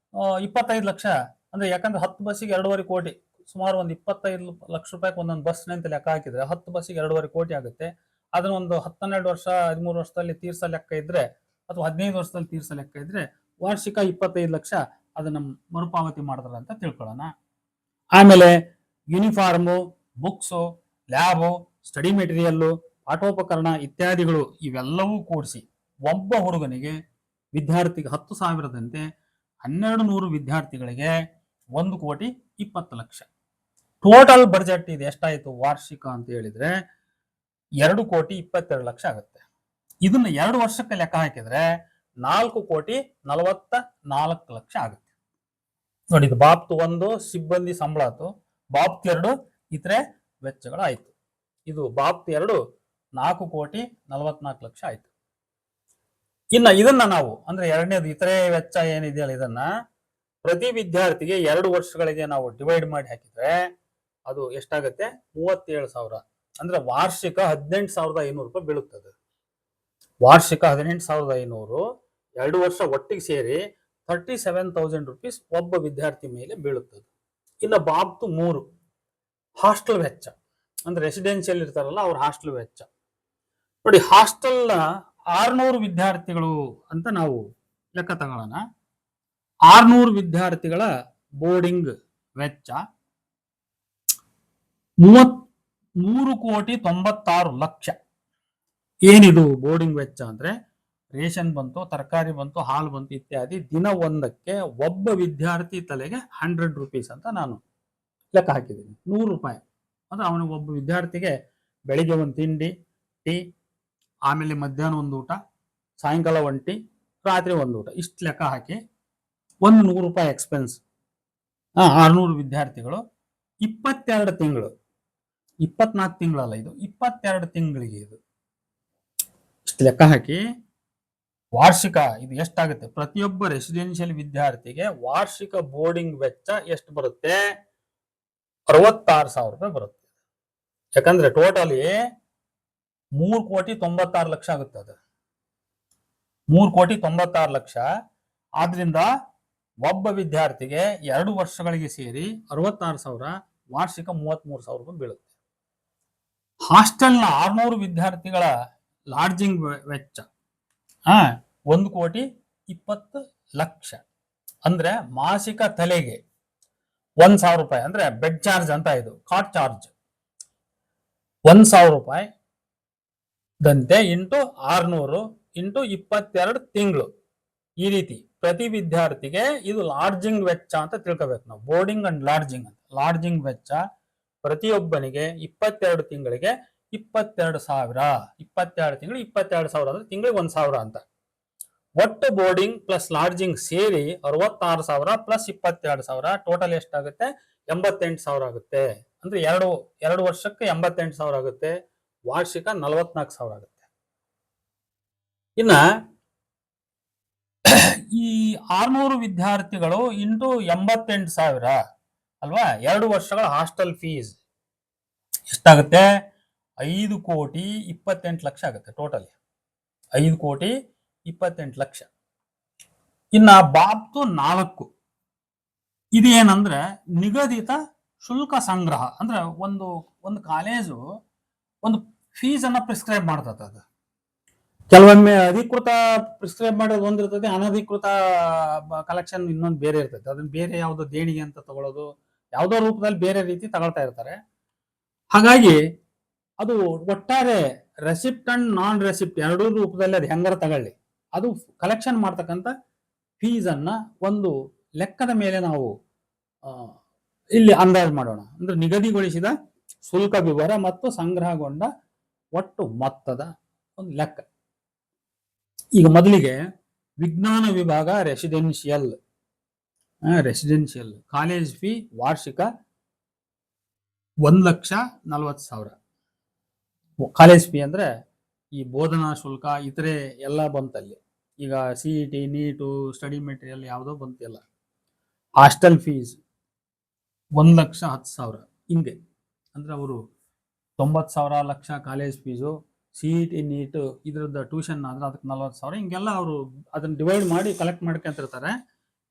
25 ಲಕ್ಷ. ಅಂದ್ರೆ ಯಾಕಂದ್ರೆ 10 ಬಸ್ಸಿಗೆ 2.5 ಕೋಟಿ, ಸುಮಾರು ಒಂದು 25 ಲಕ್ಷ ರೂಪಾಯಿಗೆ ಒಂದೊಂದು ಬಸ್ ಅಂತ ಲೆಕ್ಕ ಹಾಕಿದ್ರೆ 10 ಬಸ್ಸಿಗೆ 2.5 ಕೋಟಿ ಆಗುತ್ತೆ. ಅದನ್ನ ಒಂದು 12 ವರ್ಷ 13 ವರ್ಷದಲ್ಲಿ ತೀರ್ಸ ಲೆಕ್ಕ ಇದ್ರೆ, ಅಥವಾ 15 ವರ್ಷದಲ್ಲಿ ತೀರ್ಸ ಲೆಕ್ಕ ಇದ್ರೆ ವಾರ್ಷಿಕ 25 ಲಕ್ಷ ಅದನ್ನ ಮರುಪಾವತಿ ಮಾಡಿದ್ರ ಅಂತ ತಿಳ್ಕೊಳ್ಳೋಣ. ಆಮೇಲೆ uniform, books, lab, study material, ಪಾಠೋಪಕರಣ ಇತ್ಯಾದಿಗಳು ಇವೆಲ್ಲವೂ ಕೂಡಿಸಿ ಒಬ್ಬ ಹುಡುಗನಿಗೆ ವಿದ್ಯಾರ್ಥಿಗೆ 10,000ದಂತೆ 1,200 ವಿದ್ಯಾರ್ಥಿಗಳಿಗೆ 1,20,20 ಲಕ್ಷ. ಟೋಟಲ್ ಬಡ್ಜೆಟ್ ಇದು ಎಷ್ಟಾಯ್ತು ವಾರ್ಷಿಕ ಅಂತ ಹೇಳಿದ್ರೆ 2,22 ಲಕ್ಷ ಆಗುತ್ತೆ. ಇದನ್ನ 2 ವರ್ಷಕ್ಕೆ ಲೆಕ್ಕ ಹಾಕಿದ್ರೆ 4,44 ಲಕ್ಷ ಆಗುತ್ತೆ. ನೋಡಿ, ಇದು ಬಾಪ್ತ್ 1 ಸಿಬ್ಬಂದಿ ಸಂಬಳ ಆಯ್ತು, ಬಾಪ್ತ್ 2 ಇತರೆ ವೆಚ್ಚಗಳಾಯ್ತು. ಇದು ಬಾಪ್ತ್ 2 4,44 ಲಕ್ಷ ಆಯ್ತು. ಇನ್ನ ಇದನ್ನ ನಾವು ಅಂದ್ರೆ ಎರಡನೇದು ಇತರೆ ವೆಚ್ಚ ಏನಿದೆಯಲ್ಲ, ಇದನ್ನ ಪ್ರತಿ ವಿದ್ಯಾರ್ಥಿಗೆ 2 ವರ್ಷಗಳಿಗೆ ನಾವು ಡಿವೈಡ್ ಮಾಡಿ ಹಾಕಿದ್ರೆ ಅದು ಎಷ್ಟಾಗುತ್ತೆ? 37,000. ಅಂದ್ರೆ ವಾರ್ಷಿಕ 18,500 ರೂಪಾಯಿ ಬೀಳುತ್ತದೆ. ವಾರ್ಷಿಕ 18,500, 2 ವರ್ಷ ಒಟ್ಟಿಗೆ ಸೇರಿ 37,000 ರೂಪೀಸ್ ಒಬ್ಬ ವಿದ್ಯಾರ್ಥಿ ಮೇಲೆ ಬೀಳುತ್ತದೆ. ಇನ್ನು ಬಾಬ್ತು 3 ಹಾಸ್ಟೆಲ್ ವೆಚ್ಚ, ಅಂದ್ರೆ ರೆಸಿಡೆನ್ಷಿಯಲ್ ಇರ್ತಾರಲ್ಲ ಅವ್ರ ಹಾಸ್ಟೆಲ್ ವೆಚ್ಚ. ನೋಡಿ, ಹಾಸ್ಟೆಲ್ನ 600 ವಿದ್ಯಾರ್ಥಿಗಳು ಅಂತ ನಾವು ಲೆಕ್ಕ ತಗೊಳ್ಳೋಣ. 600 ವಿದ್ಯಾರ್ಥಿಗಳ ಬೋರ್ಡಿಂಗ್ ವೆಚ್ಚ 3,96,00,000. ಏನಿದು ಬೋರ್ಡಿಂಗ್ ವೆಚ್ಚ ಅಂದ್ರೆ ರೇಷನ್ ಬಂತು, ತರಕಾರಿ ಬಂತು, ಹಾಲು ಬಂತು ಇತ್ಯಾದಿ. ದಿನ ಒಂದಕ್ಕೆ ಒಬ್ಬ ವಿದ್ಯಾರ್ಥಿ ತಲೆಗೆ 100 ರೂಪೀಸ್ ಅಂತ ನಾನು ಲೆಕ್ಕ ಹಾಕಿದ್ದೀನಿ. 100 ರೂಪಾಯಿ ಅಂದ್ರೆ ಅವನಿಗೆ ಒಬ್ಬ ವಿದ್ಯಾರ್ಥಿಗೆ ಬೆಳಿಗ್ಗೆ ಒಂದು ತಿಂಡಿ, ಟೀ, ಆಮೇಲೆ ಮಧ್ಯಾಹ್ನ ಒಂದು ಊಟ, ಸಾಯಂಕಾಲ ಒಂದು ಟೀ, ರಾತ್ರಿ ಒಂದು ಊಟ, ಇಷ್ಟು ಲೆಕ್ಕ ಹಾಕಿ 100 ರೂಪಾಯಿ ಎಕ್ಸ್ಪೆನ್ಸ್ 600 ವಿದ್ಯಾರ್ಥಿಗಳು 22 ತಿಂಗಳು, 24 ತಿಂಗಳಲ್ಲ, ಇದು 22 ತಿಂಗಳಿಗೆ. ಇದು ಇಷ್ಟು ಲೆಕ್ಕ ಹಾಕಿ ವಾರ್ಷಿಕ ಇದು ಎಷ್ಟಾಗುತ್ತೆ, ಪ್ರತಿಯೊಬ್ಬ ರೆಸಿಡೆನ್ಷಿಯಲ್ ವಿದ್ಯಾರ್ಥಿಗೆ ವಾರ್ಷಿಕ ಬೋರ್ಡಿಂಗ್ ವೆಚ್ಚ ಎಷ್ಟು ಬರುತ್ತೆ, 66,000 ರೂಪಾಯಿ ಬರುತ್ತೆ. ಯಾಕಂದ್ರೆ ಟೋಟಲಿ 3,96,00,000 ಆಗುತ್ತೆ. ಅದು 3,96,00,000. ಆದ್ರಿಂದ ಒಬ್ಬ ವಿದ್ಯಾರ್ಥಿಗೆ 2 ವರ್ಷಗಳಿಗೆ ಸೇರಿ 66,000, ವಾರ್ಷಿಕ 33,000 ರೂಪಾಯಿ ಬೀಳುತ್ತೆ. ಹಾಸ್ಟೆಲ್ನ 600 ವಿದ್ಯಾರ್ಥಿಗಳ ಲಾಡ್ಜಿಂಗ್ ವೆಚ್ಚ 1,20,00,000. ಅಂದ್ರೆ ಮಾಸಿಕ ತಲೆಗೆ 1,000 ರೂಪಾಯಿ, ಅಂದ್ರೆ ಬೆಡ್ ಚಾರ್ಜ್ ಅಂತ, ಇದು ಕಾಟ್ ಚಾರ್ಜ್ 1,000 ರೂಪಾಯಿ ದಂತೆ ಇಂಟು 600 ಇಂಟು 22 ತಿಂಗಳು. ಈ ರೀತಿ ಪ್ರತಿ ವಿದ್ಯಾರ್ಥಿಗೆ ಇದು ಲಾಡ್ಜಿಂಗ್ ವೆಚ್ಚ ಅಂತ ತಿಳ್ಕೋಬೇಕು ನಾವು. ಬೋರ್ಡಿಂಗ್ ಅಂಡ್ ಲಾಡ್ಜಿಂಗ್ ಅಂತ. ಲಾಡ್ಜಿಂಗ್ ವೆಚ್ಚ ಪ್ರತಿಯೊಬ್ಬನಿಗೆ 22 ತಿಂಗಳಿಗೆ 22,000. 22 ತಿಂಗಳು 22,000 ಅಂದ್ರೆ ತಿಂಗಳಿಗೆ 1,000 ಅಂತ. ಒಟ್ಟು ಬೋರ್ಡಿಂಗ್ ಪ್ಲಸ್ ಲಾಡ್ಜಿಂಗ್ ಸೇರಿ 66,000 ಪ್ಲಸ್ 22,000 ಟೋಟಲ್ ಎಷ್ಟಾಗುತ್ತೆ, 88,000 ಆಗುತ್ತೆ. ಅಂದ್ರೆ ಎರಡು ವರ್ಷಕ್ಕೆ 88,000 ಆಗುತ್ತೆ, ವಾರ್ಷಿಕ 44,000 ಆಗುತ್ತೆ. ಇನ್ನ ಈ 600 ವಿದ್ಯಾರ್ಥಿಗಳು ಇಂಟು 88,000 ಅಲ್ವಾ, 2 ವರ್ಷಗಳ ಹಾಸ್ಟೆಲ್ ಫೀಸ್ ಎಷ್ಟಾಗುತ್ತೆ, 5,28,00,000 ಆಗುತ್ತೆ. ಟೋಟಲ್ 5,28,00,000. ಇನ್ನ ಬಾಬ್ತು 4 ಇದೇನಂದ್ರೆ ನಿಗದಿತ ಶುಲ್ಕ ಸಂಗ್ರಹ. ಅಂದ್ರೆ ಒಂದು ಕಾಲೇಜು ಒಂದು ಫೀಸ್ ಅನ್ನ ಪ್ರಿಸ್ಕ್ರೈಬ್ ಮಾಡ್ತದೆ. ಅದು ಕೆಲವೊಮ್ಮೆ ಅಧಿಕೃತ ಪ್ರಿಸ್ಕ್ರೈಬ್ ಮಾಡೋದು ಒಂದಿರ್ತದೆ, ಅನಧಿಕೃತ ಕಲೆಕ್ಷನ್ ಇನ್ನೊಂದು ಬೇರೆ ಇರ್ತದೆ. ಅದನ್ನ ಬೇರೆ ಯಾವುದೋ ದೇಣಿಗೆ ಅಂತ ತಗೊಳ್ಳೋದು, ಯಾವುದೋ ರೂಪದಲ್ಲಿ ಬೇರೆ ರೀತಿ ತಗೊಳ್ತಾ ಇರ್ತಾರೆ. ಹಾಗಾಗಿ ಅದು ಒಟ್ಟಾರೆ ರೆಸಿಪ್ಟ್ ಅಂಡ್ ನಾನ್ ರೆಸಿಪ್ಟ್ ಎರಡೂ ರೂಪದಲ್ಲಿ ಅದು ಹೆಂಗಾರ ತಗೊಳ್ಳಿ, ಅದು ಕಲೆಕ್ಷನ್ ಮಾಡ್ತಕ್ಕಂಥ ಫೀಸ್ ಅನ್ನ ಒಂದು ಲೆಕ್ಕದ ಮೇಲೆ ನಾವು ಇಲ್ಲಿ ಅಂದಾಜು ಮಾಡೋಣ. ಅಂದ್ರೆ ನಿಗದಿಗೊಳಿಸಿದ ಶುಲ್ಕ ವಿವರ ಮತ್ತು ಸಂಗ್ರಹಗೊಂಡ ಒಟ್ಟು ಮೊತ್ತದ ಒಂದು ಲೆಕ್ಕ. ಈಗ ಮೊದಲಿಗೆ ವಿಜ್ಞಾನ ವಿಭಾಗ ರೆಸಿಡೆನ್ಷಿಯಲ್ ಕಾಲೇಜ್ ಫೀ ವಾರ್ಷಿಕ 1,40,000. ಕಾಲೇಜ್ ಫೀ ಅಂದ್ರೆ ಈ ಬೋಧನಾ ಶುಲ್ಕ ಇತರೆ ಎಲ್ಲ ಬಂತಲ್ಲಿ. ಈಗ CET, ನೀಟು, ಸ್ಟಡಿ ಮೆಟೀರಿಯಲ್ ಯಾವುದೋ ಬಂತಿಲ್ಲ. ಹಾಸ್ಟೆಲ್ ಫೀಸ್ 1,10,000 ಹಿಂಗೆ. ಅಂದ್ರೆ ಅವರು 90,000 lakh college fees, CET, NEET ಇದ್ರದ್ದು ಟ್ಯೂಷನ್ ಆದ್ರೆ ಅದಕ್ಕೆ 40,000, ಹಿಂಗೆಲ್ಲ ಅವರು ಅದನ್ನ ಡಿವೈಡ್ ಮಾಡಿ ಕಲೆಕ್ಟ್ ಮಾಡ್ಕೊಂತಿರ್ತಾರೆ.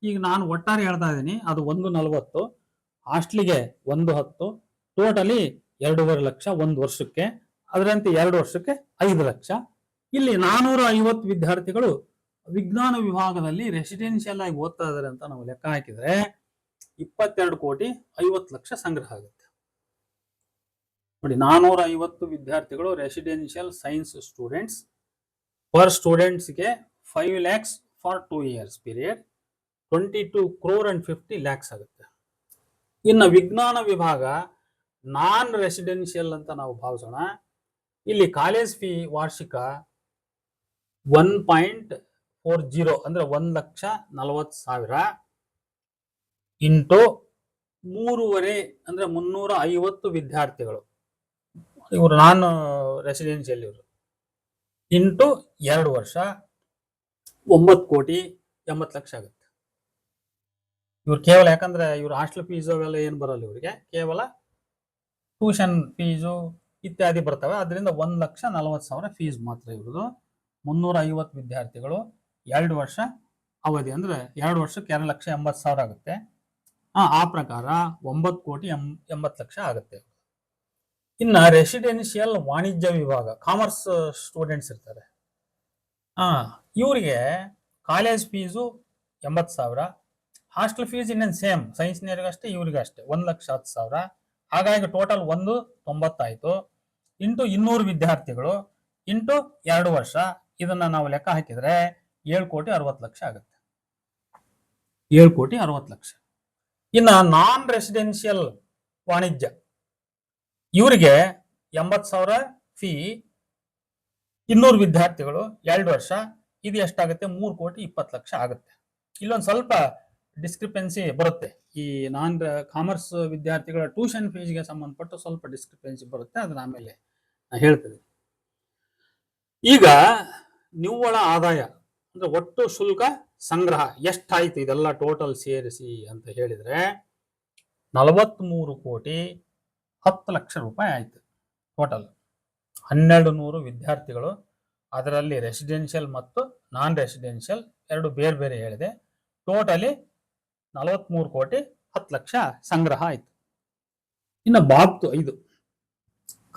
ಈಗ ನಾನು ಒಟ್ಟಾರೆ ಹೇಳ್ತಾ ಇದ್ದೀನಿ, ಅದು 1,40, ಹಾಸ್ಟ್ಲಿಗೆ 1,10, ಟೋಟಲಿ 2,5 ಲಕ್ಷ ಒಂದು ವರ್ಷಕ್ಕೆ. ಅದರಂತೆ 2 ವರ್ಷಕ್ಕೆ 5 ಲಕ್ಷ. ಇಲ್ಲಿ 450 ವಿದ್ಯಾರ್ಥಿಗಳು ವಿಜ್ಞಾನ ವಿಭಾಗದಲ್ಲಿ ರೆಸಿಡೆನ್ಷಿಯಲ್ ಆಗಿ ಓದ್ತಾ ಇದಾರೆ ಅಂತ ನಾವು ಲೆಕ್ಕ ಹಾಕಿದ್ರೆ 22,50,00,000 ಸಂಗ್ರಹ ಆಗುತ್ತೆ. ನೋಡಿ, 450 ವಿದ್ಯಾರ್ಥಿಗಳು ರೆಸಿಡೆನ್ಷಿಯಲ್ ಸೈನ್ಸ್ ಸ್ಟೂಡೆಂಟ್ಸ್. ಪರ್ ಸ್ಟೂಡೆಂಟ್ಸ್ಗೆ 5 lakhs for 2 years period, 22 crore and 50 lakhs ಆಗುತ್ತೆ. ಇನ್ನು ವಿಜ್ಞಾನ ವಿಭಾಗ ನಾನ್ ರೆಸಿಡೆನ್ಷಿಯಲ್ ಅಂತ ನಾವು ಭಾವಿಸೋಣ. ಇಲ್ಲಿ ಕಾಲೇಜ್ ಫೀ ವಾರ್ಷಿಕ 1.40 ಅಂದ್ರೆ 1,40,000 ಇಂಟು 3.5 ಅಂದ್ರೆ 350 ವಿದ್ಯಾರ್ಥಿಗಳು, ಇವರು ನಾನ್ ರೆಸಿಡೆನ್ಷಿಯಲ್ ಇವರು, ಇಂಟು 2 ವರ್ಷ 9,80,00,000 ಆಗುತ್ತೆ. ಇವ್ರು ಕೇವಲ, ಯಾಕಂದ್ರೆ ಇವ್ರು ಹಾಸ್ಟೆಲ್ ಫೀಸು ಅವೆಲ್ಲ ಏನು ಬರಲ್ಲ, ಇವರಿಗೆ ಕೇವಲ ಟ್ಯೂಷನ್ ಫೀಸು ಇತ್ಯಾದಿ ಬರ್ತವೆ. ಅದರಿಂದ 1,40,000 ಫೀಸ್ ಮಾತ್ರ ಇವ್ರದ್ದು. 350 ವಿದ್ಯಾರ್ಥಿಗಳು 2 ವರ್ಷ ಅವಧಿ, ಅಂದ್ರೆ 2 ವರ್ಷಕ್ಕೆ 2,80,000 ಆಗುತ್ತೆ. ಆ ಪ್ರಕಾರ 9,80,00,000 ಆಗುತ್ತೆ. ಇನ್ನು ರೆಸಿಡೆನ್ಷಿಯಲ್ ವಾಣಿಜ್ಯ ವಿಭಾಗ ಕಾಮರ್ಸ್ ಸ್ಟೂಡೆಂಟ್ಸ್ ಇರ್ತಾರೆ. ಇವರಿಗೆ ಕಾಲೇಜ್ ಫೀಸು 80,000, ಹಾಸ್ಟೆಲ್ ಫೀಸ್ ಇನ್ನೇನು ಸೇಮ್ ಸೈನ್ಸ್ನವ್ರಿಗಷ್ಟೇ ಇವ್ರಿಗಷ್ಟೇ 1,10,000. ಹಾಗಾಗಿ ಟೋಟಲ್ 1,90 ಆಯ್ತು. ಇಂಟು 200 ವಿದ್ಯಾರ್ಥಿಗಳು ಇಂಟು 2 ವರ್ಷ, ಇದನ್ನ ನಾವು ಲೆಕ್ಕ ಹಾಕಿದ್ರೆ 7,60,00,000 ಆಗುತ್ತೆ. 7,60,00,000. ಇನ್ನ ನಾನ್ ರೆಸಿಡೆನ್ಷಿಯಲ್ ವಾಣಿಜ್ಯ ಇವರಿಗೆ 80,000 ಫೀ, 200 ವಿದ್ಯಾರ್ಥಿಗಳು 2 ವರ್ಷ, ಇದು ಎಷ್ಟಾಗುತ್ತೆ, 3,20,00,000 ಆಗುತ್ತೆ. ಇಲ್ಲೊಂದು ಸ್ವಲ್ಪ ಡಿಸ್ಕ್ರಿಪೆನ್ಸಿ ಬರುತ್ತೆ. ಈ ನಾನ್ ಕಾಮರ್ಸ್ ವಿದ್ಯಾರ್ಥಿಗಳ ಟ್ಯೂಷನ್ ಫೀಸ್ಗೆ ಸಂಬಂಧಪಟ್ಟು ಸ್ವಲ್ಪ ಡಿಸ್ಕ್ರಿಪೆನ್ಸಿ ಬರುತ್ತೆ, ಅದನ್ನ ಆಮೇಲೆ ಹೇಳ್ತೇನೆ. ಈಗ ನಿವ್ವಳ ಆದಾಯ ಅಂದ್ರೆ ಒಟ್ಟು ಶುಲ್ಕ ಸಂಗ್ರಹ ಎಷ್ಟಾಯ್ತು ಇದೆಲ್ಲ ಟೋಟಲ್ ಸೇರಿಸಿ ಅಂತ ಹೇಳಿದ್ರೆ 43,10,00,000 ಆಯ್ತು ಟೋಟಲ್. 1200 ವಿದ್ಯಾರ್ಥಿಗಳು, ಅದರಲ್ಲಿ ರೆಸಿಡೆನ್ಷಿಯಲ್ ಮತ್ತು ನಾನ್ ರೆಸಿಡೆನ್ಷಿಯಲ್ ಎರಡು ಬೇರೆ ಬೇರೆ ಹೇಳಿದೆ. ಟೋಟಲಿ 43,10,00,000 ಸಂಗ್ರಹ ಆಯ್ತು. ಇನ್ನು ಬಾಬ್ತು 5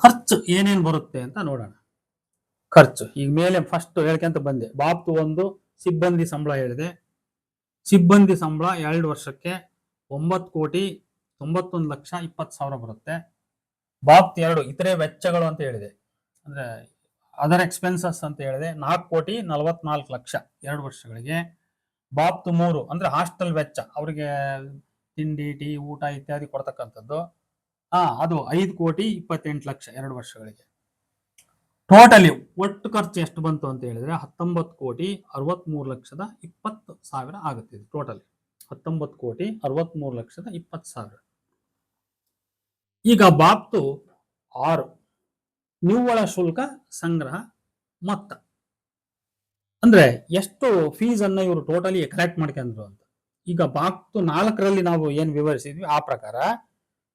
ಖರ್ಚು ಏನೇನು ಬರುತ್ತೆ ಅಂತ ನೋಡೋಣ. ಖರ್ಚು ಈಗ ಮೇಲೆ ಫಸ್ಟ್ ಹೇಳ್ಕೊಂತ ಬಂದೆ. ಬಾಬ್ತು 1 ಸಿಬ್ಬಂದಿ ಸಂಬಳ ಹೇಳಿದೆ. ಸಿಬ್ಬಂದಿ ಸಂಬಳ 2 ವರ್ಷಕ್ಕೆ 9,91,20,000 ಬರುತ್ತೆ. ಬಾಬ್ತು 2 ಇತರೆ ವೆಚ್ಚಗಳು ಅಂತ ಹೇಳಿದೆ, ಅಂದ್ರೆ ಅದರ್ ಎಕ್ಸ್ಪೆನ್ಸಸ್ ಅಂತ ಹೇಳಿದೆ, 4,44,00,000 2 ವರ್ಷಗಳಿಗೆ. ಬಾಬ್ತು 3 ಅಂದ್ರೆ ಹಾಸ್ಟೆಲ್ ವೆಚ್ಚ, ಅವರಿಗೆ ತಿಂಡಿ ಟೀ ಊಟ ಇತ್ಯಾದಿ ಕೊಡ್ತಕ್ಕಂಥದ್ದು, ಅದು 5,28,00,000 2 ವರ್ಷಗಳಿಗೆ. ಟೋಟಲಿ ಒಟ್ಟು ಖರ್ಚು ಎಷ್ಟು ಬಂತು ಅಂತ ಹೇಳಿದ್ರೆ 19,63,20,000 ಆಗುತ್ತೆ. ಟೋಟಲಿ 19,63,20,000. ಈಗ ಬಾಬ್ತು 6 ನಿವ್ವಳ ಶುಲ್ಕ ಸಂಗ್ರಹ ಮೊತ್ತ, ಅಂದ್ರೆ ಎಷ್ಟು ಫೀಸ್ ಅನ್ನ ಇವರು ಟೋಟಲಿ ಕಲೆಕ್ಟ್ ಮಾಡ್ಕೊಂಡ್ರು ಅಂತ. ಈಗ ಬಾಬ್ತು 4ರಲ್ಲಿ ನಾವು ಏನ್ ವಿವರಿಸಿದ್ವಿ ಆ ಪ್ರಕಾರ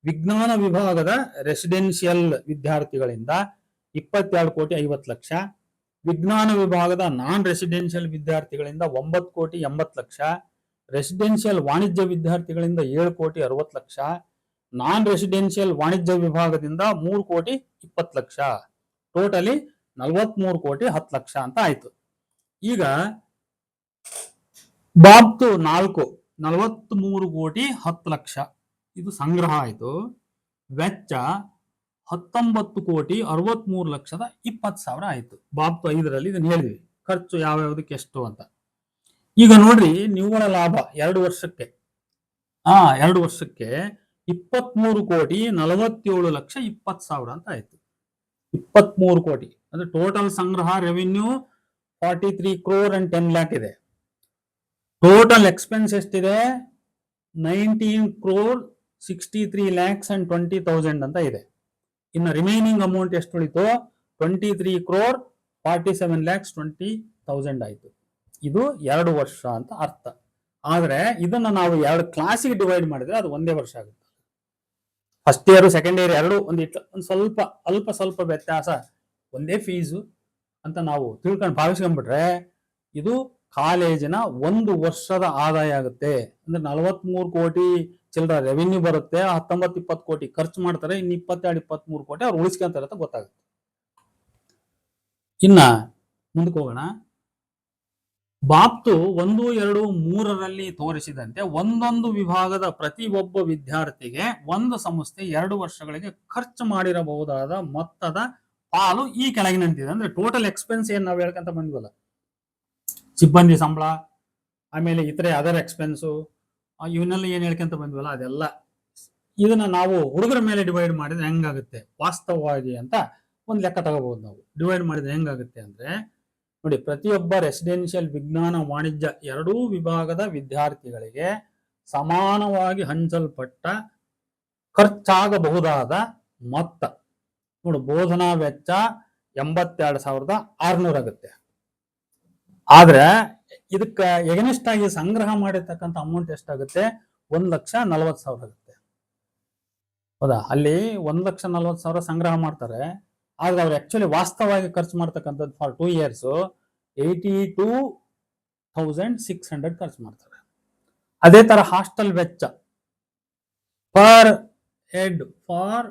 ವಿಜ್ಞಾನ ವಿಭಾಗದ ರೆಸಿಡೆನ್ಷಿಯಲ್ ವಿದ್ಯಾರ್ಥಿಗಳಿಂದ 22,50,00,000, ವಿಜ್ಞಾನ ವಿಭಾಗದ ನಾನ್ ರೆಸಿಡೆನ್ಷಿಯಲ್ ವಿದ್ಯಾರ್ಥಿಗಳಿಂದ 9,80,00,000, ರೆಸಿಡೆನ್ಷಿಯಲ್ ವಾಣಿಜ್ಯ ವಿದ್ಯಾರ್ಥಿಗಳಿಂದ 7,60,00,000, ನಾನ್ ರೆಸಿಡೆನ್ಷಿಯಲ್ ವಾಣಿಜ್ಯ ವಿಭಾಗದಿಂದ 3,20,00,000, ಟೋಟಲಿ 43,10,00,000 ಅಂತ ಆಯ್ತು. ಈಗ ಬಾಬ್ತು 4 43,10,00,000 ಇದು ಸಂಗ್ರಹ ಆಯ್ತು. ವೆಚ್ಚ 19,63,20,000 ಆಯ್ತು. ಬಾಬ್ತು 5ರಲ್ಲಿ ಇದನ್ನ ಹೇಳಿದ್ವಿ ಖರ್ಚು ಯಾವ್ಯಾವ್ದಕ್ಕೆ ಎಷ್ಟು ಅಂತ. ಈಗ ನೋಡ್ರಿ ನಿವ್ವಳ ಲಾಭ 2 ವರ್ಷಕ್ಕೆ 23,47,20,000 ಅಂತ ಆಯ್ತು. 23 ಕೋಟಿ ಅಂದ್ರೆ ಟೋಟಲ್ ಸಂಗ್ರಹ ರೆವಿನ್ಯೂ 43 crore and 10 lakh ಇದೆ. ಟೋಟಲ್ ಎಕ್ಸ್ಪೆನ್ಸ್ ಎಷ್ಟಿದೆ 19,63,20,000 ಅಂತ ಇದೆ. ಇನ್ನು ರಿಮೈನಿಂಗ್ ಅಮೌಂಟ್ ಎಷ್ಟು ಉಳಿತು 23,47,20,000 ಆಯ್ತು. ಇದು 2 ವರ್ಷ ಅಂತ ಅರ್ಥ. ಆದ್ರೆ ಇದನ್ನ ನಾವು 2 ಕ್ಲಾಸಿಗೆ ಡಿವೈಡ್ ಮಾಡಿದ್ರೆ ಅದು ಒಂದೇ ವರ್ಷ ಆಗುತ್ತೆ. ಫಸ್ಟ್ ಇಯರ್ ಸೆಕೆಂಡ್ ಇಯರ್ ಎರಡು ಒಂದು ಸ್ವಲ್ಪ ಅಲ್ಪ ವ್ಯತ್ಯಾಸ, ಒಂದೇ ಫೀಸು ಅಂತ ನಾವು ತಿಳ್ಕೊಂಡು ಭಾವಿಸ್ಕೊಂಡ್ಬಿಟ್ರೆ ಇದು ಕಾಲೇಜಿನ 1 ವರ್ಷದ ಆದಾಯ ಆಗುತ್ತೆ. ಅಂದ್ರೆ 43 ಕೋಟಿ ಚಿಲ್ಲರ ರೆವಿನ್ಯೂ ಬರುತ್ತೆ, 19-20 ಕೋಟಿ ಖರ್ಚು ಮಾಡ್ತಾರೆ, ಇನ್ನು 22-23 ಕೋಟಿ ಅವ್ರು ಉಳಿಸ್ಕೊಂತಾರೆ ಅಂತ ಗೊತ್ತಾಗುತ್ತೆ. ಇನ್ನ ಮುಂದಕ್ಕೆ ಹೋಗೋಣ. ಬಾಬ್ತು 1, 2, 3ರಲ್ಲಿ ತೋರಿಸಿದಂತೆ ಒಂದೊಂದು ವಿಭಾಗದ ಪ್ರತಿ ಒಬ್ಬ ವಿದ್ಯಾರ್ಥಿಗೆ ಒಂದು ಸಂಸ್ಥೆ 2 ವರ್ಷಗಳಿಗೆ ಖರ್ಚು ಮಾಡಿರಬಹುದಾದ ಮೊತ್ತದ ಪಾಲು ಈ ಕೆಳಗಿನಂತಿದೆ. ಅಂದ್ರೆ ಟೋಟಲ್ ಎಕ್ಸ್ಪೆನ್ಸ್ ಏನ್ ನಾವು ಹೇಳ್ಕೊಂತ ಬಂದ್ವಲ್ಲ, ಸಿಬ್ಬಂದಿ ಸಂಬಳ, ಆಮೇಲೆ ಇತರೆ ಅದರ್ ಎಕ್ಸ್ಪೆನ್ಸು, ಇವನ್ನೆಲ್ಲ ಏನ್ ಹೇಳ್ಕೊಂತ ಬಂದ್ವಲ್ಲ ಅದೆಲ್ಲ ಇದನ್ನ ನಾವು ಹುಡುಗರ ಮೇಲೆ ಡಿವೈಡ್ ಮಾಡಿದ್ರೆ ಹೆಂಗಾಗುತ್ತೆ ವಾಸ್ತವವಾಗಿ ಅಂತ ಒಂದು ಲೆಕ್ಕ ತಗೋಬಹುದು. ನಾವು ಡಿವೈಡ್ ಮಾಡಿದ್ರೆ ಹೆಂಗಾಗುತ್ತೆ ಅಂದ್ರೆ ನೋಡಿ, ಪ್ರತಿಯೊಬ್ಬ ರೆಸಿಡೆನ್ಷಿಯಲ್ ವಿಜ್ಞಾನ ವಾಣಿಜ್ಯ ಎರಡೂ ವಿಭಾಗದ ವಿದ್ಯಾರ್ಥಿಗಳಿಗೆ ಸಮಾನವಾಗಿ ಹಂಚಲ್ಪಟ್ಟ ಖರ್ಚಾಗಬಹುದಾದ ಮೊತ್ತ ನೋಡಿ, ಬೋಧನಾ ವೆಚ್ಚ 82,600 ಆಗುತ್ತೆ. ಆದ್ರೆ ಇದಕ್ಕೆ ಎಗನೆಸ್ಟ್ ಆಗಿ ಸಂಗ್ರಹ ಮಾಡಿರ್ತಕ್ಕಂಥ ಅಮೌಂಟ್ ಎಷ್ಟಾಗುತ್ತೆ 1,40,000 ಆಗುತ್ತೆ. ಹೌದಾ, ಅಲ್ಲಿ 1,40,000 ಸಂಗ್ರಹ ಮಾಡ್ತಾರೆ, ಆದ್ರೆ ಅವ್ರು ಆಕ್ಚುಲಿ ವಾಸ್ತವವಾಗಿ ಖರ್ಚು ಮಾಡ್ತಕ್ಕಂಥದ್ದು ಫಾರ್ 2 years 82,600 ಖರ್ಚು ಮಾಡ್ತಾರೆ. ಅದೇ ತರ ಹಾಸ್ಟೆಲ್ ವೆಚ್ಚ ಪರ್ ಹೆಡ್ ಫಾರ್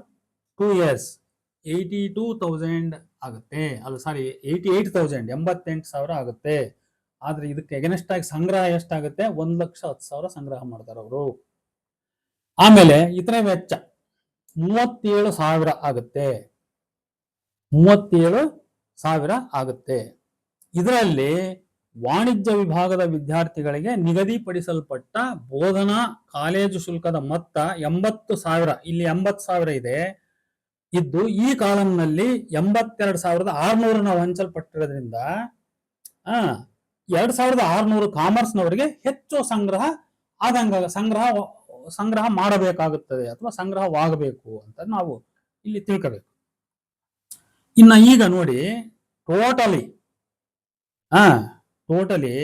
2 years 82,000 ಆಗುತ್ತೆ. ಅಲ್ಲ ಸಾರಿ 88,000 88,000 ಆಗುತ್ತೆ. ಆದ್ರೆ ಇದಕ್ಕೆ ಎಗನೆಸ್ಟ್ ಆಗಿ ಸಂಗ್ರಹ ಎಷ್ಟಾಗುತ್ತೆ 1,10,000 ಸಂಗ್ರಹ ಮಾಡ್ತಾರೆ ಅವರು. ಆಮೇಲೆ ಇತರೆ ವೆಚ್ಚ 37,000 ಆಗುತ್ತೆ. 37,000 ಆಗುತ್ತೆ. ಇದರಲ್ಲಿ ವಾಣಿಜ್ಯ ವಿಭಾಗದ ವಿದ್ಯಾರ್ಥಿಗಳಿಗೆ ನಿಗದಿಪಡಿಸಲ್ಪಟ್ಟ ಬೋಧನಾ ಕಾಲೇಜು ಶುಲ್ಕದ ಮೊತ್ತ 80,000. ಇಲ್ಲಿ 80,000 ಇದೆ ಇದ್ದು ಈ ಕಾಲಂನಲ್ಲಿ 82,600 ನಾವು ಹಂಚಲ್ಪಟ್ಟಿರೋದ್ರಿಂದ 2,600 ಕಾಮರ್ಸ್ನವರಿಗೆ ಹೆಚ್ಚು ಸಂಗ್ರಹ ಆದಂಗ ಸಂಗ್ರಹ ಸಂಗ್ರಹ ಮಾಡಬೇಕಾಗುತ್ತದೆ ಅಥವಾ ಸಂಗ್ರಹವಾಗಬೇಕು ಅಂತ ನಾವು ಇಲ್ಲಿ ತಿಳ್ಕೋಬೇಕು. ಇನ್ನು ಈಗ ನೋಡಿ ಟೋಟಲಿ ಟೋಟಲಿ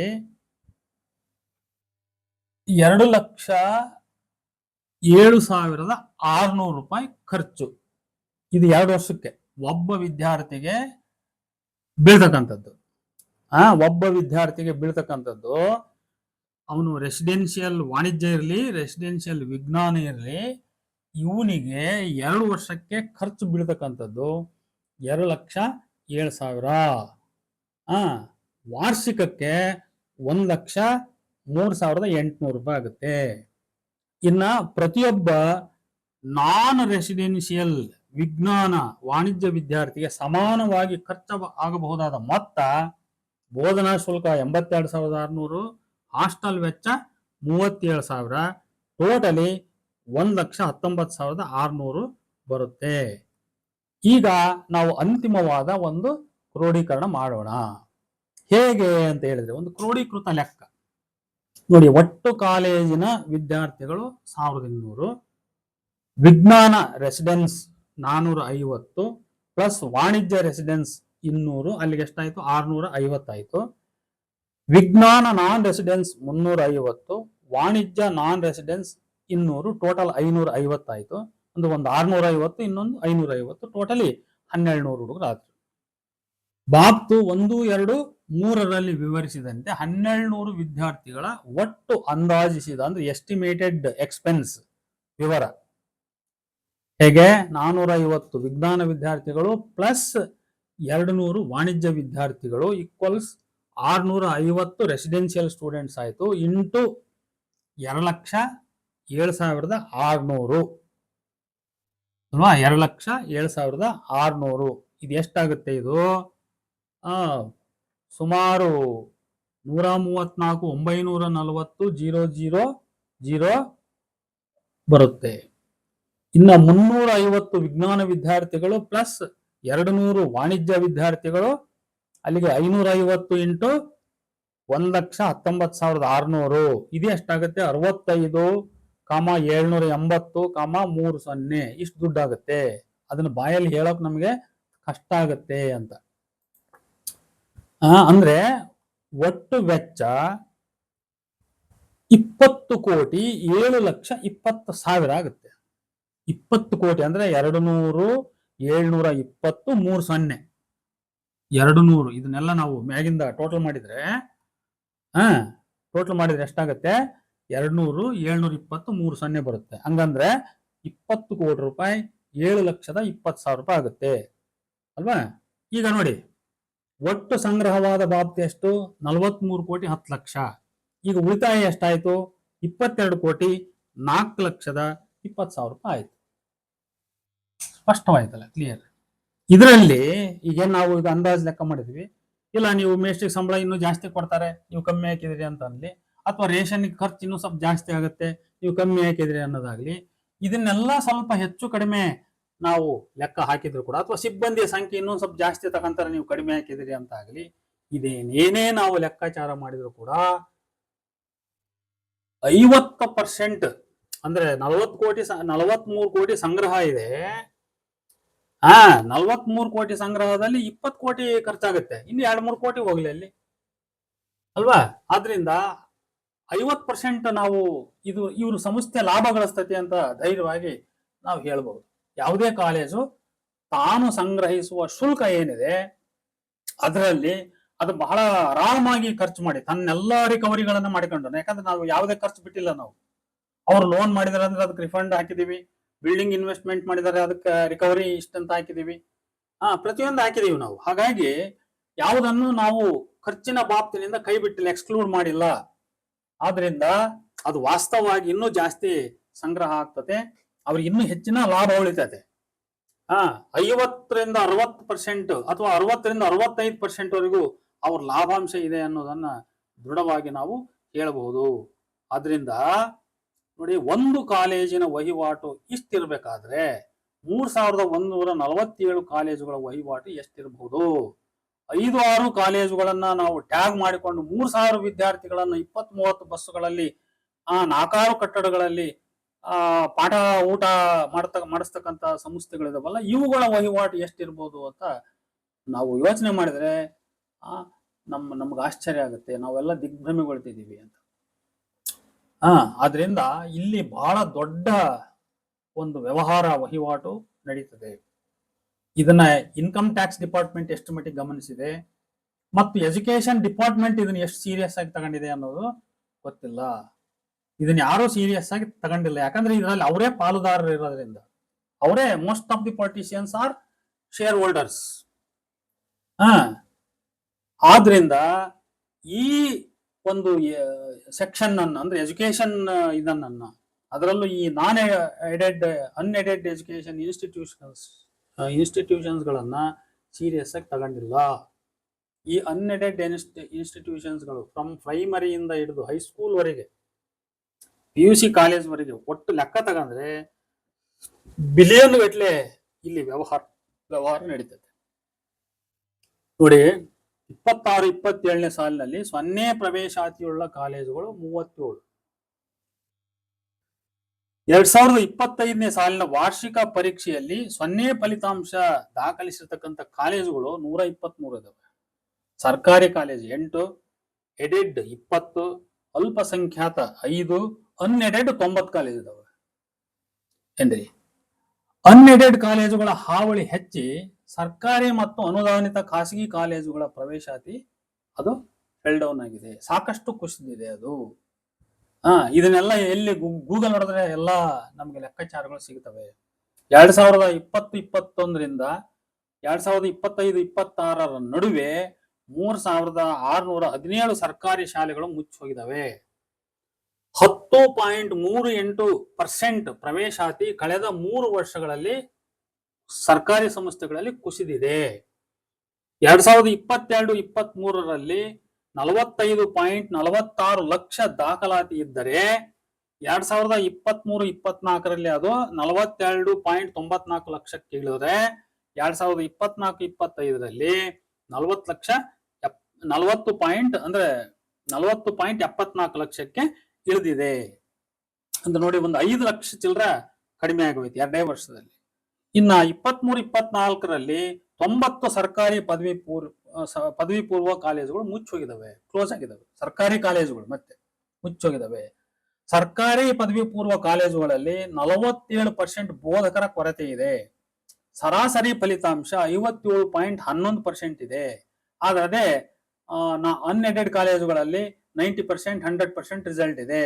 2,07,600 ರೂಪಾಯಿ ಖರ್ಚು. ಇದು 2 ವರ್ಷಕ್ಕೆ ಒಬ್ಬ ವಿದ್ಯಾರ್ಥಿಗೆ ಬೀಳ್ತಕ್ಕಂಥದ್ದು. ಒಬ್ಬ ವಿದ್ಯಾರ್ಥಿಗೆ ಬೀಳ್ತಕ್ಕಂಥದ್ದು ಅವನು ರೆಸಿಡೆನ್ಷಿಯಲ್ ವಾಣಿಜ್ಯ ಇರಲಿ, ರೆಸಿಡೆನ್ಷಿಯಲ್ ವಿಜ್ಞಾನ ಇರಲಿ, ಇವನಿಗೆ 2 ವರ್ಷಕ್ಕೆ ಖರ್ಚು ಬೀಳ್ತಕ್ಕಂಥದ್ದು 2,07,000. ವಾರ್ಷಿಕಕ್ಕೆ 1,03,800 ರೂಪಾಯಿ ಆಗುತ್ತೆ. ಇನ್ನ ಪ್ರತಿಯೊಬ್ಬ ನಾನ್ ರೆಸಿಡೆನ್ಷಿಯಲ್ ವಿಜ್ಞಾನ ವಾಣಿಜ್ಯ ವಿದ್ಯಾರ್ಥಿಗೆ ಸಮಾನವಾಗಿ ಖರ್ಚು ಆಗಬಹುದಾದ ಮೊತ್ತ ಬೋಧನಾ ಶುಲ್ಕ 82,600, ಹಾಸ್ಟೆಲ್ ವೆಚ್ಚ 37,000, ಟೋಟಲಿ 1,19,600 ಬರುತ್ತೆ. ಈಗ ನಾವು ಅಂತಿಮವಾದ ಒಂದು ಕ್ರೋಢೀಕರಣ ಮಾಡೋಣ. ಹೇಗೆ ಅಂತ ಹೇಳಿದ್ರೆ ಒಂದು ಕ್ರೋಢೀಕೃತ ಲೆಕ್ಕ ನೋಡಿ. ಒಟ್ಟು ಕಾಲೇಜಿನ ವಿದ್ಯಾರ್ಥಿಗಳು 1,200, ವಿಜ್ಞಾನ ರೆಸಿಡೆನ್ಸ್ 450 ಪ್ಲಸ್ ವಾಣಿಜ್ಯ ರೆಸಿಡೆನ್ಸ್ 200, ಅಲ್ಲಿಗೆ ಎಷ್ಟಾಯ್ತು 650 ಆಯ್ತು. ವಿಜ್ಞಾನ ನಾನ್ ರೆಸಿಡೆನ್ಸ್ 350, ವಾಣಿಜ್ಯ ನಾನ್ ರೆಸಿಡೆನ್ಸ್ 200, ಟೋಟಲ್ 550 ಆಯ್ತು. ಒಂದು 650, ಇನ್ನೊಂದು 550, ಟೋಟಲಿ 1,200 ಹುಡುಗರು ಆದ್ರು. ಬಾಬ್ತು 1, 2, 3ರಲ್ಲಿ ವಿವರಿಸಿದಂತೆ 1,200 ವಿದ್ಯಾರ್ಥಿಗಳ ಒಟ್ಟು ಅಂದಾಜಿಸಿದ ಅಂದ್ರೆ ಎಸ್ಟಿಮೇಟೆಡ್ ಎಕ್ಸ್ಪೆನ್ಸ್ ವಿವರ ಹೇಗೆ 450 ವಿಜ್ಞಾನ ವಿದ್ಯಾರ್ಥಿಗಳು ಪ್ಲಸ್ 200 ವಾಣಿಜ್ಯ ವಿದ್ಯಾರ್ಥಿಗಳು ಈಕ್ವಲ್ಸ್ 650 ರೆಸಿಡೆನ್ಷಿಯಲ್ ಸ್ಟೂಡೆಂಟ್ಸ್ ಆಯ್ತು ಇಂಟು 2,07,600 ಅಲ್ವಾ. 2,07,600 ಇದು ಎಷ್ಟಾಗುತ್ತೆ? ಇದು ಸುಮಾರು 134,940,000 ಬರುತ್ತೆ. ಇನ್ನು 350 ವಿಜ್ಞಾನ ವಿದ್ಯಾರ್ಥಿಗಳು ಪ್ಲಸ್ 200 ವಾಣಿಜ್ಯ ವಿದ್ಯಾರ್ಥಿಗಳು, ಅಲ್ಲಿಗೆ 550 ಇಂಟು 1,19,600 ಇದು ಎಷ್ಟಾಗುತ್ತೆ? 65,780,30 ಇಷ್ಟು ದುಡ್ಡಾಗುತ್ತೆ. ಅದನ್ನ ಬಾಯಲ್ಲಿ ಹೇಳೋಕ್ ನಮಗೆ ಕಷ್ಟ ಆಗುತ್ತೆ ಅಂತ. ಅಂದ್ರೆ ಒಟ್ಟು ವೆಚ್ಚ 20,07,20,000 ಆಗುತ್ತೆ. 20 ಕೋಟಿ ಅಂದ್ರೆ 200, 720, 30 200 ಇದನ್ನೆಲ್ಲ ನಾವು ಮ್ಯಾಗಿಂದ ಟೋಟಲ್ ಮಾಡಿದ್ರೆ ಎಷ್ಟಾಗುತ್ತೆ? 200, 720, 30 ಬರುತ್ತೆ. ಹಂಗಂದ್ರೆ 20 ಕೋಟಿ ರೂಪಾಯಿ 7,20,000 ರೂಪಾಯಿ ಆಗುತ್ತೆ ಅಲ್ವಾ. ಈಗ ನೋಡಿ ಒಟ್ಟು ಸಂಗ್ರಹವಾದ ಬಾಬ್ತಿ ಎಷ್ಟು? 43,10,00,000. ಈಗ ಉಳಿತಾಯ ಎಷ್ಟಾಯ್ತು? 22,04,20,000 ರೂಪಾಯಿ ಆಯ್ತು. ಸ್ಪಷ್ಟವಾಯ್ತಲ್ಲ, ಕ್ಲಿಯರ್. ಇದರಲ್ಲಿ ಈಗ ನಾವು ಈಗ ಅಂದಾಜು ಲೆಕ್ಕ ಮಾಡಿದ್ವಿ. ಇಲ್ಲ ನೀವು ಮೇಸ್ಟ್ರಿಗೆ ಸಂಬಳ ಇನ್ನೂ ಜಾಸ್ತಿ ಕೊಡ್ತಾರೆ, ನೀವು ಕಮ್ಮಿ ಹಾಕಿದ್ರಿ ಅಂತ ಅನ್ಲಿ, ಅಥವಾ ರೇಷನ್ ಖರ್ಚು ಇನ್ನೂ ಸ್ವಲ್ಪ ಜಾಸ್ತಿ ಆಗುತ್ತೆ, ನೀವು ಕಮ್ಮಿ ಹಾಕಿದ್ರಿ ಅನ್ನೋದಾಗ್ಲಿ, ಇದನ್ನೆಲ್ಲ ಸ್ವಲ್ಪ ಹೆಚ್ಚು ಕಡಿಮೆ ನಾವು ಲೆಕ್ಕ ಹಾಕಿದ್ರು ಕೂಡ, ಅಥವಾ ಸಿಬ್ಬಂದಿಯ ಸಂಖ್ಯೆ ಇನ್ನೊಂದು ಸ್ವಲ್ಪ ಜಾಸ್ತಿ ತಗೊಂತಾರೆ ನೀವು ಕಡಿಮೆ ಹಾಕಿದ್ರಿ ಅಂತ ಆಗ್ಲಿ, ಇದೇನೇನೇ ನಾವು ಲೆಕ್ಕಾಚಾರ ಮಾಡಿದ್ರು ಕೂಡ 50% ಅಂದ್ರೆ 43 ಕೋಟಿ ಸಂಗ್ರಹ ಇದೆ. 43 ಕೋಟಿ ಸಂಗ್ರಹದಲ್ಲಿ 20 ಕೋಟಿ ಖರ್ಚಾಗುತ್ತೆ, ಇನ್ನು 2-3 ಕೋಟಿ ಹೋಗ್ಲಿ ಅಲ್ಲಿ ಅಲ್ವಾ. ಆದ್ರಿಂದ 50% ನಾವು ಇವರು ಸಂಸ್ಥೆ ಲಾಭ ಗಳಿಸ್ತತಿ ಅಂತ ಧೈರ್ಯವಾಗಿ ನಾವು ಹೇಳ್ಬಹುದು. ಯಾವುದೇ ಕಾಲೇಜು ತಾನು ಸಂಗ್ರಹಿಸುವ ಶುಲ್ಕ ಏನಿದೆ ಅದರಲ್ಲಿ ಅದು ಬಹಳ ಆರಾಮಾಗಿ ಖರ್ಚು ಮಾಡಿ ತನ್ನೆಲ್ಲಾ ರಿಕವರಿಗಳನ್ನ ಮಾಡಿಕೊಂಡು, ಯಾಕಂದ್ರೆ ನಾವು ಯಾವುದೇ ಖರ್ಚು ಬಿಟ್ಟಿಲ್ಲ. ನಾವು ಅವ್ರು ಲೋನ್ ಮಾಡಿದಾರೆ ಅಂದ್ರೆ ಅದಕ್ಕೆ ರಿಫಂಡ್ ಹಾಕಿದೀವಿ, ಬಿಲ್ಡಿಂಗ್ ಇನ್ವೆಸ್ಟ್ಮೆಂಟ್ ಮಾಡಿದ್ದಾರೆ ಅದಕ್ಕೆ ರಿಕವರಿ ಇಷ್ಟಂತ ಹಾಕಿದೀವಿ, ಪ್ರತಿಯೊಂದು ಹಾಕಿದೀವಿ ನಾವು. ಹಾಗಾಗಿ ಯಾವುದನ್ನು ನಾವು ಖರ್ಚಿನ ಬಾಬ್ತಿನಿಂದ ಕೈ ಬಿಟ್ಟಿಲ್ಲ, ಎಕ್ಸ್ಕ್ಲೂಡ್ ಮಾಡಿಲ್ಲ. ಆದ್ರಿಂದ ಅದು ವಾಸ್ತವವಾಗಿ ಇನ್ನೂ ಜಾಸ್ತಿ ಸಂಗ್ರಹ ಆಗ್ತದೆ, ಅವ್ರಿಗೆ ಇನ್ನೂ ಹೆಚ್ಚಿನ ಲಾಭ ಉಳಿತದೆ. 50% 60% ಅಥವಾ 60% 65% ವರೆಗೂ ಅವ್ರ ಲಾಭಾಂಶ ಇದೆ ಅನ್ನೋದನ್ನ ದೃಢವಾಗಿ ನಾವು ಹೇಳಬಹುದು. ಆದ್ರಿಂದ ನೋಡಿ, ಒಂದು ಕಾಲೇಜಿನ ವಹಿವಾಟು ಇಷ್ಟಿರ್ಬೇಕಾದ್ರೆ 3,147 ಕಾಲೇಜುಗಳ ವಹಿವಾಟು ಎಷ್ಟಿರಬಹುದು? 5-6 ಕಾಲೇಜುಗಳನ್ನ ನಾವು ಟ್ಯಾಗ್ ಮಾಡಿಕೊಂಡು 3,000 ವಿದ್ಯಾರ್ಥಿಗಳನ್ನ 20-30 ಬಸ್ಸುಗಳಲ್ಲಿ 4 ಕಟ್ಟಡಗಳಲ್ಲಿ ಪಾಠ ಊಟ ಮಾಡಿಸ್ತಕ್ಕಂತ ಸಂಸ್ಥೆಗಳಿದಾವಲ್ಲ, ಇವುಗಳ ವಹಿವಾಟು ಎಷ್ಟಿರ್ಬೋದು ಅಂತ ನಾವು ಯೋಚನೆ ಮಾಡಿದ್ರೆ ನಮ್ಗೆ ಆಶ್ಚರ್ಯ ಆಗುತ್ತೆ. ನಾವೆಲ್ಲ ದಿಗ್ಭ್ರಮೆಗೊಳ್ತಿದೀವಿ ಅಂತ. ಆದ್ರಿಂದ ಇಲ್ಲಿ ಬಹಳ ದೊಡ್ಡ ಒಂದು ವ್ಯವಹಾರ ವಹಿವಾಟು ನಡೀತದೆ. ಇದನ್ನ ಇನ್ಕಮ್ ಟ್ಯಾಕ್ಸ್ ಡಿಪಾರ್ಟ್ಮೆಂಟ್ ಎಷ್ಟು ಮಟ್ಟಿಗೆ ಗಮನಿಸಿದೆ ಮತ್ತು ಎಜುಕೇಶನ್ ಡಿಪಾರ್ಟ್ಮೆಂಟ್ ಇದನ್ನ ಎಷ್ಟು ಸೀರಿಯಸ್ ಆಗಿ ತಗೊಂಡಿದೆ ಅನ್ನೋದು ಗೊತ್ತಿಲ್ಲ. ಇದನ್ನ ಯಾರು ಸೀರಿಯಸ್ ಆಗಿ ತಗೊಂಡಿಲ್ಲ, ಯಾಕಂದ್ರೆ ಇದರಲ್ಲಿ ಅವರೇ ಪಾಲುದಾರರು ಇರೋದ್ರಿಂದ. ಅವರೇ most of the politicians are shareholders. ಆದ್ರಿಂದ ಈ ಒಂದು ಸೆಕ್ಷನ್ ಅನ್ನ, ಅಂದ್ರೆ ಎಜುಕೇಶನ್ ಇದನ್ನ, ಅದರಲ್ಲೂ ಈ ಅನ್ಎಡೆಡ್ ಎಜುಕೇಶನ್ ಇನ್ಸ್ಟಿಟ್ಯೂಷನ್ಸ್ ಗಳನ್ನ ಸೀರಿಯಸ್ ಆಗಿ ತಗೊಂಡಿಲ್ಲ. ಈ ಅನ್ಎಡೆಡ್ ಇನ್ಸ್ಟಿಟ್ಯೂಷನ್ಸ್ ಗಳು ಫ್ರಮ್ ಪ್ರೈಮರಿಯಿಂದ ಹಿಡಿದು ಹೈಸ್ಕೂಲ್ ವರೆಗೆ, PUC ಕಾಲೇಜ್ ವರೆಗೆ ಒಟ್ಟು ಲೆಕ್ಕ ತಗೊಂಡ್ರೆ ಬಿಲಿಯನ್ ಗಟ್ಲೆ ಇಲ್ಲಿ ವ್ಯವಹಾರ ನಡೀತದೆ. ನೋಡಿ, 26-27ನೇ ಸಾಲಿನಲ್ಲಿ 0 ಪ್ರವೇಶಾತಿಯುಳ್ಳ ಕಾಲೇಜುಗಳು 37. 2025ನೇ ಸಾಲಿನ ವಾರ್ಷಿಕ ಪರೀಕ್ಷೆಯಲ್ಲಿ 0 ಫಲಿತಾಂಶ ದಾಖಲಿಸಿರ್ತಕ್ಕಂಥ ಕಾಲೇಜುಗಳು 123 ಇದಾವೆ. ಸರ್ಕಾರಿ ಕಾಲೇಜ್ 8, ಎಡೆಡ್ 20, ಅಲ್ಪಸಂಖ್ಯಾತ 5, ಅನ್ಎಡೆಡ್ 90 ಕಾಲೇಜ್ ಇದಾವೆ. ಏನ್ರಿ, ಅನ್ಎಡೆಡ್ ಕಾಲೇಜುಗಳ ಹಾವಳಿ ಹೆಚ್ಚಿ ಸರ್ಕಾರಿ ಮತ್ತು ಅನುದಾನಿತ ಖಾಸಗಿ ಕಾಲೇಜುಗಳ ಪ್ರವೇಶಾತಿ ಅದು ಫೆಲ್ ಡೌನ್ ಆಗಿದೆ, ಸಾಕಷ್ಟು ಕುಸಿದಿದೆ ಅದು. ಇದನ್ನೆಲ್ಲ ಎಲ್ಲಿ ಗೂಗಲ್ ನೋಡಿದ್ರೆ ಎಲ್ಲ ನಮ್ಗೆ ಲೆಕ್ಕಾಚಾರಗಳು ಸಿಗ್ತವೆ. 2020-21ರಿಂದ 2025-26ರ ನಡುವೆ 3617 ಸರ್ಕಾರಿ ಶಾಲೆಗಳು ಮುಚ್ಚಿ ಹೋಗಿದಾವೆ. 10.38% ಪ್ರವೇಶಾತಿ ಕಳೆದ 3 ವರ್ಷಗಳಲ್ಲಿ ಸರ್ಕಾರಿ ಸಂಸ್ಥೆಗಳಲ್ಲಿ ಕುಸಿದಿದೆ. 2022-23ರಲ್ಲಿ 45.46 ಲಕ್ಷ ದಾಖಲಾತಿ ಇದ್ದರೆ 2023-24ರಲ್ಲಿ ಅದು 42.94 ಲಕ್ಷಕ್ಕೆ ಇಳಿದ್ರೆ 2024-25ರಲ್ಲಿ 40.74 ಲಕ್ಷಕ್ಕೆ ಇಳಿದಿದೆ. ಅಂದ್ರೆ ನೋಡಿ, ಒಂದು 5 ಲಕ್ಷ ಚಿಲ್ಲರ ಕಡಿಮೆ ಆಗೋಯ್ತು 2 ವರ್ಷದಲ್ಲಿ. ಇನ್ನ 23-24ರಲ್ಲಿ 90 ಸರ್ಕಾರಿ ಪದವಿ ಪೂರ್ವ ಕಾಲೇಜುಗಳು ಮುಚ್ಚೋಗಿದ್ದಾವೆ, ಕ್ಲೋಸ್ ಆಗಿದ್ದಾವೆ. ಸರ್ಕಾರಿ ಕಾಲೇಜುಗಳು ಮತ್ತೆ ಮುಚ್ಚೋಗಿದ್ದಾವೆ. ಸರ್ಕಾರಿ ಪದವಿ ಪೂರ್ವ ಕಾಲೇಜುಗಳಲ್ಲಿ 47% ಬೋಧಕರ ಕೊರತೆ ಇದೆ. ಸರಾಸರಿ ಫಲಿತಾಂಶ 57.11% ಇದೆ. ಆದ್ರೆ ಅನ್ಎಡೆಡ್ ಕಾಲೇಜುಗಳಲ್ಲಿ 90%, 100% ರಿಸಲ್ಟ್ ಇದೆ.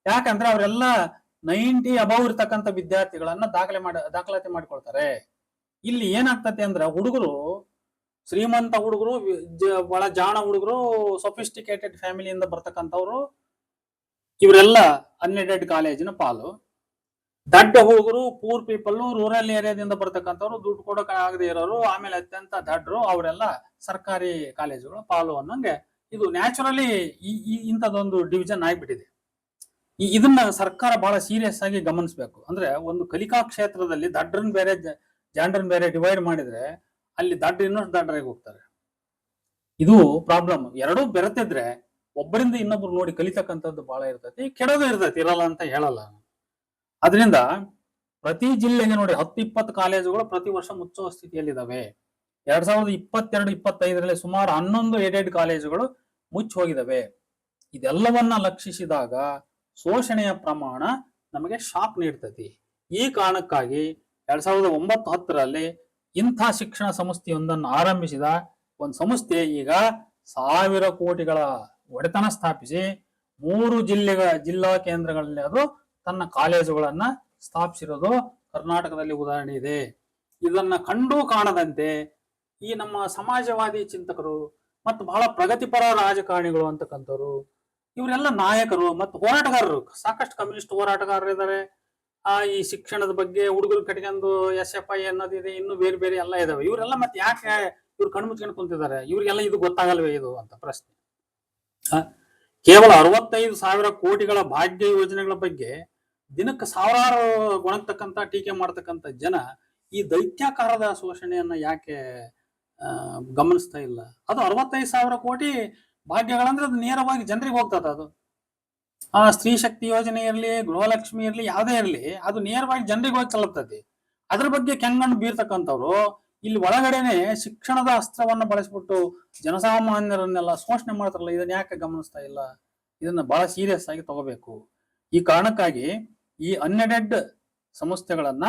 ಯಾಕಂದ್ರೆ ಅವರೆಲ್ಲ 90 ಅಬೌವ್ ಇರ್ತಕ್ಕಂಥ ವಿದ್ಯಾರ್ಥಿಗಳನ್ನ ದಾಖಲಾತಿ ಮಾಡ್ಕೊಳ್ತಾರೆ. ಇಲ್ಲಿ ಏನಾಗ್ತದೆ ಅಂದ್ರೆ, ಹುಡುಗರು, ಶ್ರೀಮಂತ ಹುಡುಗರು, ಬಹಳ ಜಾಣ ಹುಡುಗರು, ಸೊಫಿಸ್ಟಿಕೇಟೆಡ್ ಫ್ಯಾಮಿಲಿಯಿಂದ ಬರ್ತಕ್ಕಂಥವ್ರು, ಇವರೆಲ್ಲ ಅನ್ಎಡೆಡ್ ಕಾಲೇಜಿನ ಪಾಲು. ದಡ್ಡ ಹುಡುಗರು, ಪೂರ್ ಪೀಪಲ್, ರೂರಲ್ ಏರಿಯಾದಿಂದ ಬರ್ತಕ್ಕಂಥವ್ರು, ದುಡ್ಡು ಕೊಡೋಕೆ ಆಗದೆ ಇರೋರು, ಆಮೇಲೆ ಅತ್ಯಂತ ದಡ್ಡರು, ಅವರೆಲ್ಲ ಸರ್ಕಾರಿ ಕಾಲೇಜುಗಳ ಪಾಲು ಅನ್ನಂಗೆ ಇದು ನ್ಯಾಚುರಲಿ ಇಂಥದ್ದೊಂದು ಡಿವಿಷನ್ ಆಗ್ಬಿಟ್ಟಿದೆ. ಇದನ್ನ ಸರ್ಕಾರ ಬಹಳ ಸೀರಿಯಸ್ ಆಗಿ ಗಮನಿಸಬೇಕು. ಅಂದ್ರೆ ಒಂದು ಕಲಿಕಾ ಕ್ಷೇತ್ರದಲ್ಲಿ ದಡ್ಡರನ್ ಬೇರೆ ಜಾಂಡ್ರನ್ ಬೇರೆ ಡಿವೈಡ್ ಮಾಡಿದ್ರೆ ಅಲ್ಲಿ ದಡ್ಡ ಇನ್ನಷ್ಟು ದಡ್ಡರಾಗಿ ಹೋಗ್ತಾರೆ. ಇದು ಪ್ರಾಬ್ಲಮ್. ಎರಡೂ ಬೆರೆತಿದ್ರೆ ಒಬ್ಬರಿಂದ ಇನ್ನೊಬ್ರು ನೋಡಿ ಕಲಿತಕ್ಕಂಥದ್ದು ಬಹಳ ಇರ್ತೈತಿ, ಕೆಡೋದು ಇರ್ತೈತಿ, ಇರಲ್ಲ ಅಂತ ಹೇಳಲ್ಲ. ಅದರಿಂದ ಪ್ರತಿ ಜಿಲ್ಲೆಗೆ ನೋಡಿ 10-20 ಕಾಲೇಜುಗಳು ಪ್ರತಿ ವರ್ಷ ಮುಚ್ಚುವ ಸ್ಥಿತಿಯಲ್ಲಿದ್ದಾವೆ. 2022-25ರಲ್ಲಿ ಸುಮಾರು 11 ಏಡೆಡ್ ಕಾಲೇಜುಗಳು ಮುಚ್ಚಿ ಹೋಗಿದ್ದಾವೆ. ಇದೆಲ್ಲವನ್ನ ಲಕ್ಷಿಸಿದಾಗ ಶೋಷಣೆಯ ಪ್ರಮಾಣ ನಮಗೆ ಶಾಕ್ ನೀಡ್ತತಿ. ಈ ಕಾರಣಕ್ಕಾಗಿ 2009-10ರಲ್ಲಿ ಇಂಥ ಶಿಕ್ಷಣ ಸಂಸ್ಥೆಯೊಂದನ್ನು ಆರಂಭಿಸಿದ ಒಂದು ಸಂಸ್ಥೆ ಈಗ 1000 ಕೋಟಿಗಳ ಒಡೆತನ ಸ್ಥಾಪಿಸಿ 3 ಜಿಲ್ಲಾ ಕೇಂದ್ರಗಳಲ್ಲಿ ಅದು ತನ್ನ ಕಾಲೇಜುಗಳನ್ನ ಸ್ಥಾಪಿಸಿರೋದು ಕರ್ನಾಟಕದಲ್ಲಿ ಉದಾಹರಣೆ ಇದೆ. ಇದನ್ನ ಕಂಡು ಕಾಣದಂತೆ ಈ ನಮ್ಮ ಸಮಾಜವಾದಿ ಚಿಂತಕರು ಮತ್ತು ಬಹಳ ಪ್ರಗತಿಪರ ರಾಜಕಾರಣಿಗಳು ಅಂತಕ್ಕಂಥವ್ರು, ಇವರೆಲ್ಲ ನಾಯಕರು ಮತ್ತು ಹೋರಾಟಗಾರರು, ಸಾಕಷ್ಟು ಕಮ್ಯುನಿಸ್ಟ್ ಹೋರಾಟಗಾರರು ಇದ್ದಾರೆ. ಈ ಶಿಕ್ಷಣದ ಬಗ್ಗೆ ಹುಡುಗರು ಕಟ್ಕೊಂಡು SFI ಅನ್ನೋದಿದೆ, ಇನ್ನು ಬೇರೆ ಬೇರೆ ಎಲ್ಲ ಇದಾವೆ. ಇವರೆಲ್ಲ ಮತ್ತೆ ಯಾಕೆ ಇವ್ರು ಕಣ್ಣು ಮುಚ್ಕೊಂಡು ಕುಂತಿದ್ದಾರೆ? ಇವ್ರಿಗೆಲ್ಲ ಇದು ಗೊತ್ತಾಗಲ್ವೇ ಇದು ಅಂತ ಪ್ರಶ್ನೆ. ಕೇವಲ 65,000 ಕೋಟಿಗಳ ಭಾಗ್ಯ ಯೋಜನೆಗಳ ಬಗ್ಗೆ ದಿನಕ್ಕೆ ಸಾವಿರಾರು ಗೊಣಗ್ತಕ್ಕಂಥ ಟೀಕೆ ಮಾಡ್ತಕ್ಕಂಥ ಜನ ಈ ದೈತ್ಯಾಕಾರದ ಶೋಷಣೆಯನ್ನ ಯಾಕೆ ಗಮನಿಸ್ತಾ ಇಲ್ಲ? ಅದು 65,000 ಕೋಟಿ ಭಾಗ್ಯಗಳಂದ್ರೆ ಅದು ನೇರವಾಗಿ ಜನರಿಗೆ ಹೋಗ್ತದ. ಅದು ಆ ಸ್ತ್ರೀ ಶಕ್ತಿ ಯೋಜನೆ ಇರಲಿ, ಗೃಹಲಕ್ಷ್ಮಿ ಇರಲಿ, ಯಾವುದೇ ಇರಲಿ, ಅದು ನೇರವಾಗಿ ಜನರಿಗೆ ಹೋಗಿ ತಲುಪ್ತದೆ. ಅದ್ರ ಬಗ್ಗೆ ಕೆಂಗಣ್ಣು ಬೀರ್ತಕ್ಕಂಥವ್ರು ಇಲ್ಲಿ ಒಳಗಡೆನೆ ಶಿಕ್ಷಣದ ಅಸ್ತ್ರವನ್ನ ಬಳಸ್ಬಿಟ್ಟು ಜನಸಾಮಾನ್ಯರನ್ನೆಲ್ಲ ಶೋಷಣೆ ಮಾಡ್ತಾರಲ್ಲ, ಇದನ್ನ ಯಾಕೆ ಗಮನಿಸ್ತಾ ಇಲ್ಲ? ಇದನ್ನ ಬಹಳ ಸೀರಿಯಸ್ ಆಗಿ ತಗೋಬೇಕು. ಈ ಕಾರಣಕ್ಕಾಗಿ ಈ ಅನ್ಎಡೆಡ್ ಸಂಸ್ಥೆಗಳನ್ನ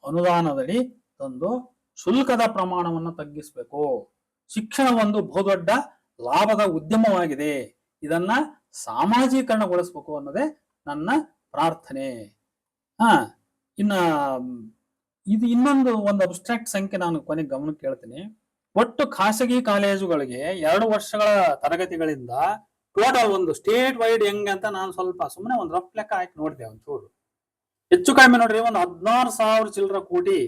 ಅನುದಾನದಡಿ ತಂದು ಶುಲ್ಕದ ಪ್ರಮಾಣವನ್ನು ತಗ್ಗಿಸಬೇಕು. ಶಿಕ್ಷಣ ಒಂದು ಬಹುದೊಡ್ಡ ಲಾಭದ ಉದ್ಯಮವಾಗಿದೆ, ಇದನ್ನ ಸಾಮಾಜೀಕರಣಗೊಳಿಸ್ಬೇಕು ಅನ್ನೋದೇ ನನ್ನ ಪ್ರಾರ್ಥನೆ. ಇನ್ನ ಇದು ಇನ್ನೊಂದು ಅಬ್ಸ್ಟ್ರಾಕ್ಟ್ ಸಂಖ್ಯೆ ನಾನು ಕೊನೆಗೆ ಗಮನಕ್ಕೆ ಕೇಳ್ತೀನಿ. ಒಟ್ಟು ಖಾಸಗಿ ಕಾಲೇಜುಗಳಿಗೆ 2 ವರ್ಷಗಳ ತರಗತಿಗಳಿಂದ ಟೋಟಲ್ ಒಂದು ಸ್ಟೇಟ್ ವೈಡ್ ಹೆಂಗೆ ಅಂತ ನಾನು ಸ್ವಲ್ಪ ಸುಮ್ಮನೆ ಒಂದು ರಫ್ ಲೆಕ್ಕ ಹಾಕಿ ನೋಡಿದೆ ಒಂಚೂರು. ಹೆಚ್ಚು ಕಡಿಮೆ ನೋಡ್ರಿ, ಒಂದು 16,000 ಚಿಲ್ಲರ ಕೋಟಿ,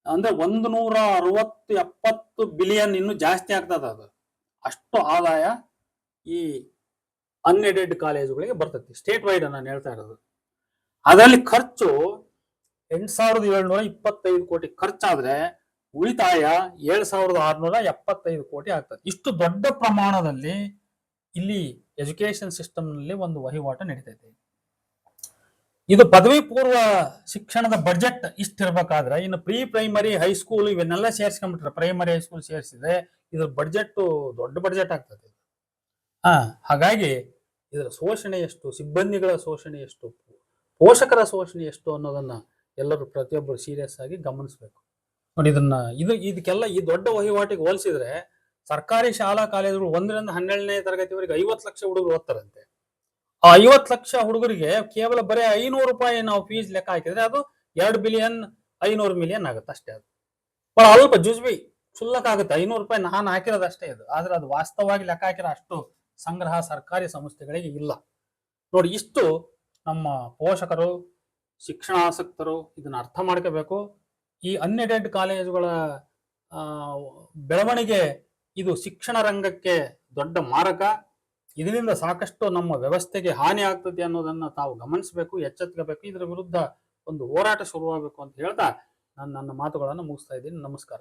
ಅಂದ್ರೆ 160-70 ಬಿಲಿಯನ್, ಇನ್ನೂ ಜಾಸ್ತಿ ಆಗ್ತದ ಅದು. ಅಷ್ಟು ಆದಾಯ ಈ ಅನ್ಎಡೆಡ್ ಕಾಲೇಜುಗಳಿಗೆ ಬರ್ತೈತಿ, ಸ್ಟೇಟ್ ವೈಡ್ ನಾನು ಹೇಳ್ತಾ ಇರೋದು. ಅದರಲ್ಲಿ ಖರ್ಚು 8,725 ಕೋಟಿ ಖರ್ಚಾದ್ರೆ ಉಳಿತಾಯ 7,675 ಕೋಟಿ ಆಗ್ತದೆ. ಇಷ್ಟು ದೊಡ್ಡ ಪ್ರಮಾಣದಲ್ಲಿ ಇಲ್ಲಿ ಎಜುಕೇಶನ್ ಸಿಸ್ಟಮ್ ನಲ್ಲಿ ಒಂದು ವಹಿವಾಟು ನಡೀತೈತೆ. ಇದು ಪದವಿ ಪೂರ್ವ ಶಿಕ್ಷಣದ ಬಜೆಟ್ ಇಷ್ಟಿರ್ಬೇಕಾದ್ರೆ ಇನ್ನು ಪ್ರೀ ಪ್ರೈಮರಿ, ಹೈಸ್ಕೂಲ್ ಇವನ್ನೆಲ್ಲ ಸೇರಿಸ್ಕೊಂಡ್ಬಿಟ್ರೆ, ಪ್ರೈಮರಿ ಹೈಸ್ಕೂಲ್ ಸೇರಿಸಿದ್ರೆ ಇದ್ರ ಬಡ್ಜೆಟ್ ದೊಡ್ಡ ಬಡ್ಜೆಟ್ ಆಗ್ತದೆ. ಹಾಗಾಗಿ ಇದರ ಶೋಷಣೆ ಎಷ್ಟು, ಸಿಬ್ಬಂದಿಗಳ ಶೋಷಣೆ ಎಷ್ಟು, ಪೋಷಕರ ಶೋಷಣೆ ಎಷ್ಟು ಅನ್ನೋದನ್ನ ಎಲ್ಲರೂ ಪ್ರತಿಯೊಬ್ಬರು ಸೀರಿಯಸ್ ಆಗಿ ಗಮನಿಸಬೇಕು. ನೋಡಿ, ಇದಕ್ಕೆಲ್ಲ ಈ ದೊಡ್ಡ ವಹಿವಾಟಿಗೆ ಹೋಲಿಸಿದ್ರೆ ಸರ್ಕಾರಿ ಶಾಲಾ ಕಾಲೇಜುಗಳು 1ರಿಂದ 12ನೇ ತರಗತಿವರೆಗೆ 50 ಲಕ್ಷ ಹುಡುಗರು ಓದ್ತಾರಂತೆ. ಆ 50 ಲಕ್ಷ ಹುಡುಗರಿಗೆ ಕೇವಲ ಬರೀ 500 ರೂಪಾಯಿ ನಾವು ಫೀಸ್ ಲೆಕ್ಕ ಹಾಕಿದ್ರೆ ಅದು 2 ಬಿಲಿಯನ್ 500 ಮಿಲಿಯನ್ ಆಗುತ್ತೆ ಅಷ್ಟೇ. ಅದು ಬಹಳ ಅಲ್ಪ ಜುಜ್ಬಿ ಕ್ಷುಲ್ಲಕ ಆಗುತ್ತೆ. 500 ರೂಪಾಯಿ ನಾನು ಹಾಕಿರೋದು ಅಷ್ಟೇ ಇದು. ಆದ್ರೆ ಅದು ವಾಸ್ತವವಾಗಿ ಲೆಕ್ಕ ಹಾಕಿರೋ ಅಷ್ಟು ಸಂಗ್ರಹ ಸರ್ಕಾರಿ ಸಂಸ್ಥೆಗಳಿಗೆ ಇಲ್ಲ. ನೋಡಿ, ಇಷ್ಟು ನಮ್ಮ ಪೋಷಕರು, ಶಿಕ್ಷಣಾಸಕ್ತರು ಇದನ್ನ ಅರ್ಥ ಮಾಡ್ಕೋಬೇಕು. ಈ ಅನ್ಎಡೆಡ್ ಕಾಲೇಜುಗಳ ಬೆಳವಣಿಗೆ ಇದು ಶಿಕ್ಷಣ ರಂಗಕ್ಕೆ ದೊಡ್ಡ ಮಾರಕ. ಇದರಿಂದ ಸಾಕಷ್ಟು ನಮ್ಮ ವ್ಯವಸ್ಥೆಗೆ ಹಾನಿ ಆಗ್ತದೆ ಅನ್ನೋದನ್ನ ತಾವು ಗಮನಿಸಬೇಕು, ಎಚ್ಚೆತ್ಕೋಬೇಕು. ಇದರ ವಿರುದ್ಧ ಒಂದು ಹೋರಾಟ ಶುರುವಾಗಬೇಕು ಅಂತ ಹೇಳ್ತಾ ನಾನು ನನ್ನ ಮಾತುಗಳನ್ನು ಮುಗಿಸ್ತಾ ಇದ್ದೀನಿ. ನಮಸ್ಕಾರ.